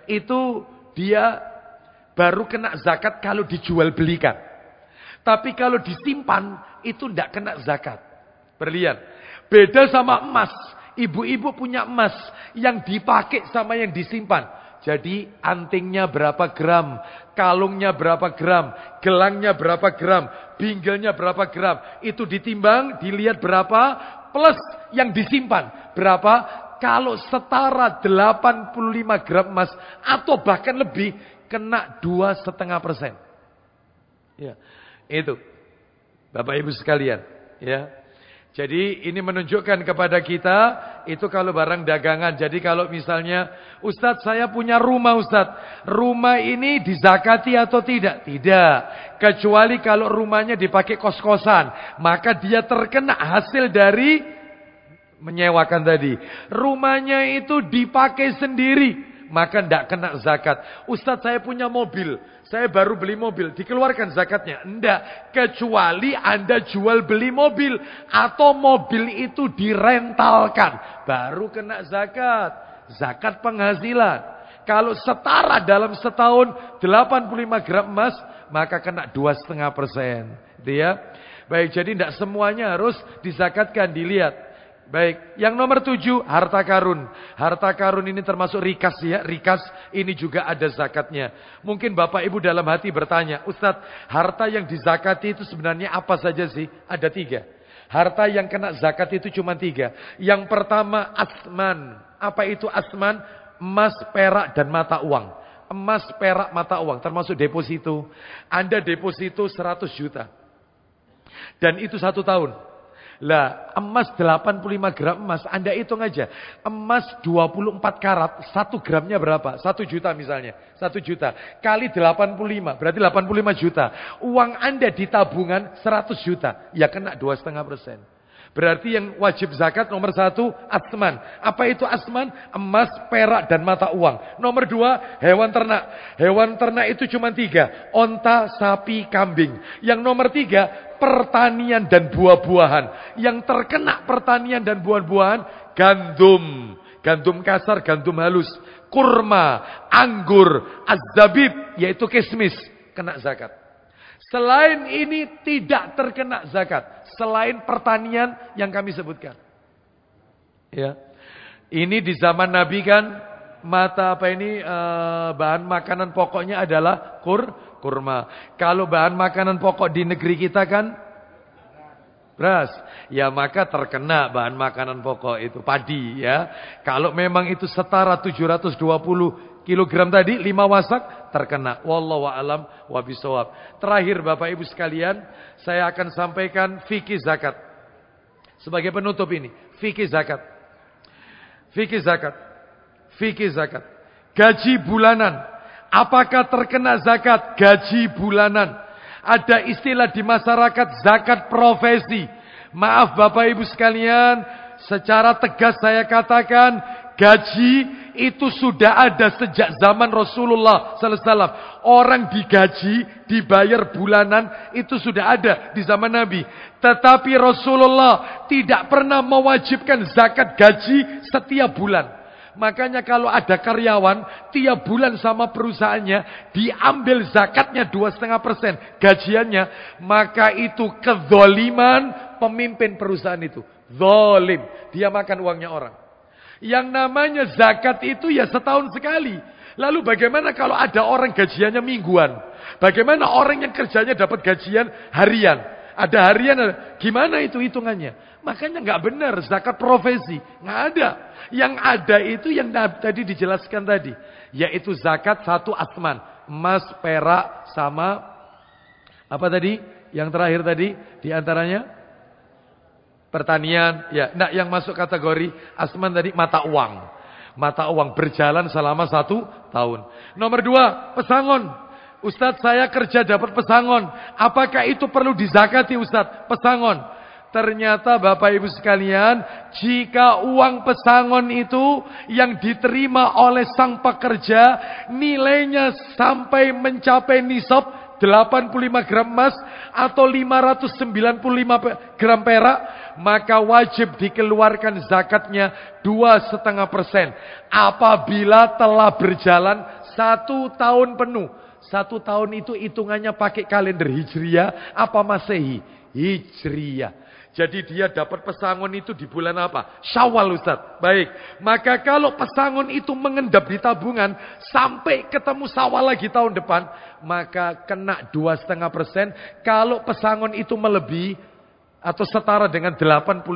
itu dia baru kena zakat kalau dijual belikan. Tapi kalau disimpan, itu tidak kena zakat. Berlian. Beda sama emas. Ibu-ibu punya emas yang dipakai sama yang disimpan. Jadi antingnya berapa gram, kalungnya berapa gram, gelangnya berapa gram, binggelnya berapa gram. Itu ditimbang, dilihat berapa, plus yang disimpan berapa. Kalau setara 85 gram emas atau bahkan lebih, kena 2,5%. Ya, itu Bapak Ibu sekalian, ya. Jadi ini menunjukkan kepada kita itu kalau barang dagangan. Jadi kalau misalnya, Ustadz saya punya rumah Ustadz. Rumah ini dizakati atau tidak? Tidak. Kecuali kalau rumahnya dipakai kos-kosan. Maka dia terkena hasil dari menyewakan tadi. Rumahnya itu dipakai sendiri. maka tidak kena zakat. Ustadz, saya punya mobil, saya baru beli mobil, dikeluarkan zakatnya? Enggak, kecuali Anda jual beli mobil atau mobil itu direntalkan, baru kena zakat. Zakat penghasilan. Kalau setara dalam setahun 85 gram emas, maka kena 2,5%. Dia baik, jadi tidak semuanya harus dizakatkan, dilihat. Baik, yang nomor 7, harta karun. Harta karun ini termasuk rikas ya, rikas ini juga ada zakatnya. Mungkin Bapak Ibu dalam hati bertanya, Ustadz, harta yang dizakati itu sebenarnya apa saja sih? Ada 3. Harta yang kena zakat itu cuma 3. Yang pertama asman. Apa itu asman? Emas, perak, dan mata uang. Emas, perak, mata uang, termasuk deposito. Anda deposito 100 juta. Dan itu 1 tahun. Lah, emas 85 gram emas, Anda hitung aja. Emas 24 karat, 1 gramnya berapa? 1 juta misalnya. 1 juta. Kali 85, berarti 85 juta. Uang Anda di tabungan 100 juta. Ya kena 2,5%. Berarti yang wajib zakat nomor 1, asman. Apa itu asman? Emas, perak, dan mata uang. Nomor 2, hewan ternak. Hewan ternak itu cuma 3. Onta, sapi, kambing. Yang nomor 3, pertanian dan buah-buahan. Yang terkena pertanian dan buah-buahan, gandum. Gandum kasar, gandum halus. Kurma, anggur, az-zabib, yaitu kismis. Kena zakat. Selain ini tidak terkena zakat. Selain pertanian yang kami sebutkan. Ya. Ini di zaman Nabi kan bahan makanan pokoknya adalah kurma. Kalau bahan makanan pokok di negeri kita kan beras. Ya maka terkena bahan makanan pokok itu padi ya. Kalau memang itu setara 720 kilogram tadi 5 wasak terkena. Wallahu a'lam wa bishawab. Terakhir Bapak Ibu sekalian, saya akan sampaikan fikih zakat. Sebagai penutup ini, fikih zakat. Fikih zakat. Fikih zakat. Gaji bulanan. Apakah terkena zakat gaji bulanan? Ada istilah di masyarakat zakat profesi. Maaf Bapak Ibu sekalian, secara tegas saya katakan gaji itu sudah ada sejak zaman Rasulullah sallallahu alaihi wasallam. Orang digaji, dibayar bulanan itu sudah ada di zaman Nabi. Tetapi Rasulullah tidak pernah mewajibkan zakat gaji setiap bulan. Makanya kalau ada karyawan tiap bulan sama perusahaannya diambil zakatnya 2,5% gajiannya, maka itu kezaliman pemimpin perusahaan itu. Zalim, dia makan uangnya orang. Yang namanya zakat itu ya setahun sekali. Lalu bagaimana kalau ada orang gajiannya mingguan? Bagaimana orang yang kerjanya dapat gajian harian? Ada harian, gimana itu hitungannya? Makanya nggak benar zakat profesi, nggak ada. Yang ada itu yang tadi dijelaskan tadi, yaitu zakat 1 asman, emas, perak, sama apa tadi? Yang terakhir tadi diantaranya pertanian, ya. Nah, yang masuk kategori asman tadi mata uang. Mata uang berjalan selama 1 tahun. Nomor 2, pesangon. Ustadz, saya kerja dapat pesangon. Apakah itu perlu dizakati Ustadz? Pesangon. Ternyata Bapak Ibu sekalian, jika uang pesangon itu yang diterima oleh sang pekerja nilainya sampai mencapai nisab 85 gram emas atau 595 gram perak, maka wajib dikeluarkan zakatnya 2,5%. Apabila telah berjalan 1 tahun penuh. 1 tahun itu hitungannya pakai kalender Hijriah apa Masehi? Hijriah. Jadi dia dapat pesangon itu di bulan apa? Syawal Ustaz. Baik. Maka kalau pesangon itu mengendap di tabungan sampai ketemu Syawal lagi tahun depan, maka kena 2,5%. Kalau pesangon itu melebihi atau setara dengan 85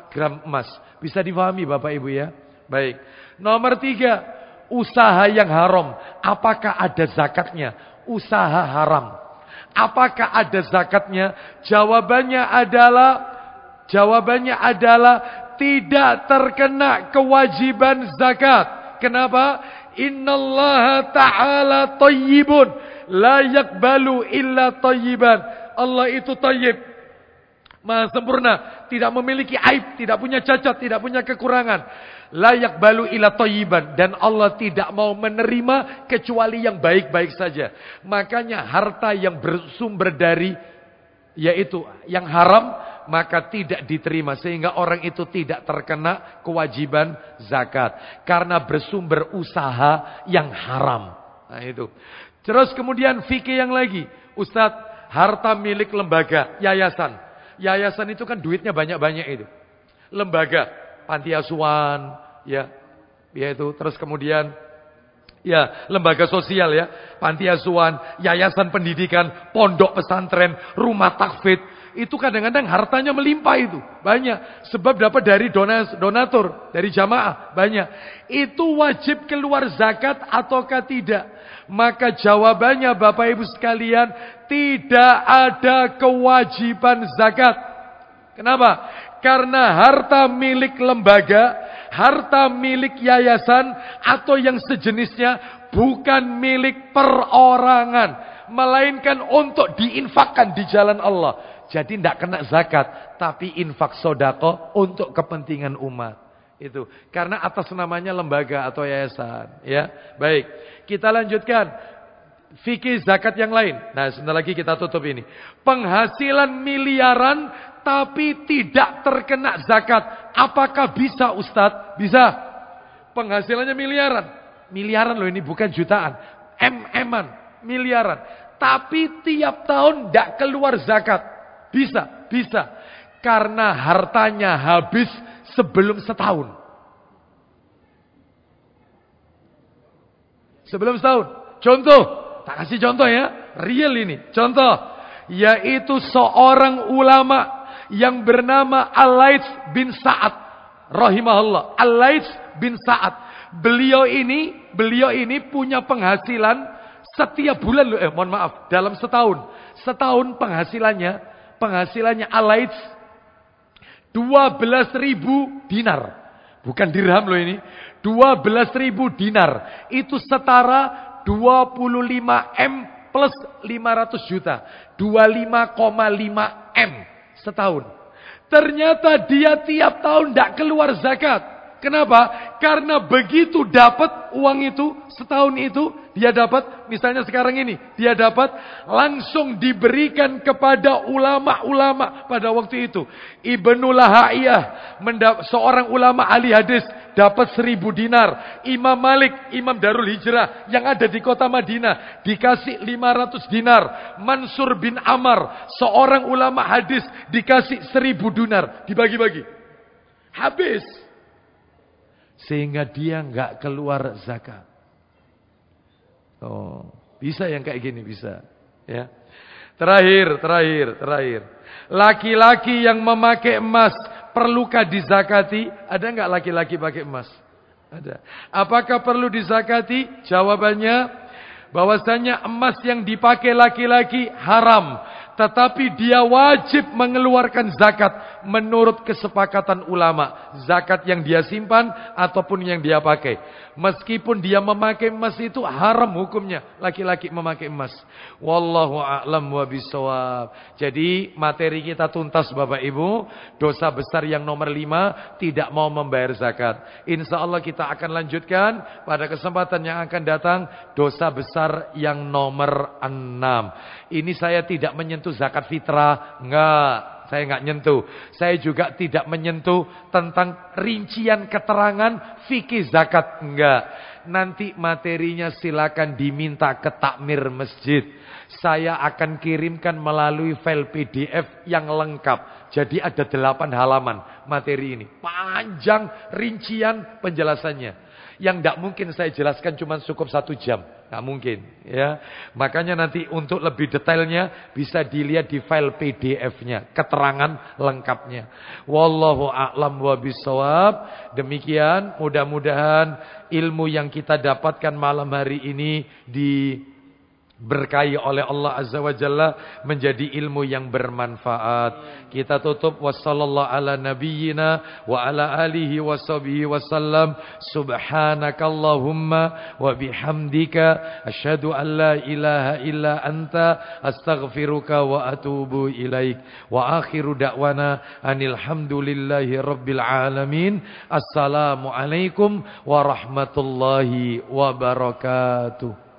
gram emas. Bisa difahami Bapak Ibu ya? Baik. Nomor 3, usaha yang haram. Apakah ada zakatnya? Usaha haram. Apakah ada zakatnya? Jawabannya adalah tidak terkena kewajiban zakat. Kenapa? Innallaha ta'ala thayyibun la yaqbalu illa thayyiban. Allah itu thayyib, Maha sempurna, tidak memiliki aib, tidak punya cacat, tidak punya kekurangan. Layak balu ila thayyiban, dan Allah tidak mau menerima kecuali yang baik-baik saja. Makanya harta yang bersumber dari yaitu yang haram maka tidak diterima, sehingga orang itu tidak terkena kewajiban zakat karena bersumber usaha yang haram. Nah itu. Terus kemudian fikih yang lagi, Ustadz, harta milik lembaga, yayasan. Yayasan itu kan duitnya banyak-banyak itu. Lembaga, panti asuhan, ya itu. Terus kemudian ya, lembaga sosial ya, panti asuhan, yayasan pendidikan, pondok pesantren, rumah takfid, itu kadang-kadang hartanya melimpah itu, banyak. Sebab dapat dari donatur, dari jamaah, banyak. Itu wajib keluar zakat ataukah tidak? Maka jawabannya Bapak Ibu sekalian, tidak ada kewajiban zakat. Kenapa? Karena harta milik lembaga, harta milik yayasan atau yang sejenisnya bukan milik perorangan, melainkan untuk diinfakkan di jalan Allah. Jadi tidak kena zakat, tapi infak sodako untuk kepentingan umat. Itu karena atas namanya lembaga atau yayasan. Ya, baik. Kita lanjutkan fikih zakat yang lain. Nah, sebentar lagi kita tutup ini. Penghasilan miliaran tapi tidak terkena zakat. Apakah bisa, Ustadz? Bisa. Penghasilannya miliaran. Miliaran loh, ini bukan jutaan. M-an, miliaran. Tapi tiap tahun tidak keluar zakat. Bisa, bisa. Karena hartanya habis sebelum setahun. Sebelum setahun. Contoh, tak kasih contoh ya. Real ini. Contoh, yaitu seorang ulama yang bernama Al-Laits bin Sa'ad rahimahullah. Al-Laits bin Sa'ad. Beliau ini punya penghasilan setiap bulan loh, mohon maaf, dalam setahun. Setahun penghasilannya Al-Laits 12.000 dinar. Bukan dirham loh ini. 12.000 dinar. Itu setara 25 M plus 500 juta. 25,5 M setahun. Ternyata dia tiap tahun tidak keluar zakat. Kenapa? Karena begitu dapat uang itu, setahun itu, dia dapat, misalnya sekarang ini, dia dapat langsung diberikan kepada ulama-ulama pada waktu itu. Ibnu Laha'iyah, seorang ulama ahli hadis, dapat 1.000 dinar. Imam Malik, Imam Darul Hijrah, yang ada di kota Madinah, dikasih 500 dinar. Mansur bin Ammar, seorang ulama hadis, dikasih 1.000 dinar. Dibagi-bagi. Habis. Sehingga dia nggak keluar zakat. Oh, bisa yang kayak gini, bisa. Ya. Terakhir. Laki-laki yang memakai emas perlukah dizakati? Ada nggak laki-laki pakai emas? Ada. Apakah perlu dizakati? Jawabannya bahwasanya emas yang dipakai laki-laki haram. Tetapi dia wajib mengeluarkan zakat menurut kesepakatan ulama. Zakat yang dia simpan ataupun yang dia pakai. Meskipun dia memakai emas itu haram hukumnya. Laki-laki memakai emas. Wallahu a'lam wa bishawab. Jadi materi kita tuntas Bapak Ibu. Dosa besar yang nomor 5. Tidak mau membayar zakat. Insya Allah kita akan lanjutkan pada kesempatan yang akan datang. Dosa besar yang nomor 6. Ini saya tidak menyentuh zakat fitrah, enggak, saya enggak nyentuh. Saya juga tidak menyentuh tentang rincian keterangan fikih zakat, enggak. Nanti materinya silakan diminta ke takmir masjid. Saya akan kirimkan melalui file PDF yang lengkap. Jadi ada 8 halaman materi ini. Panjang rincian penjelasannya. Yang tidak mungkin saya jelaskan cuma cukup 1 jam. Nggak mungkin, ya. Makanya nanti untuk lebih detailnya bisa dilihat di file PDF-nya, keterangan lengkapnya. Wallahu a'lam wa bishawab. Demikian, mudah-mudahan ilmu yang kita dapatkan malam hari ini berkahi oleh Allah Azza wa Jalla menjadi ilmu yang bermanfaat. Kita tutup wassallallahu ala nabiyyina wa ala alihi wa sahbihi wasallam. Subhanakallahumma wa bihamdika asyhadu an la ilaha illa anta astaghfiruka wa atubu ilaik. Wa akhiru da'wana anil hamdulillahi rabbil alamin. Assalamualaikum warahmatullahi wabarakatuh.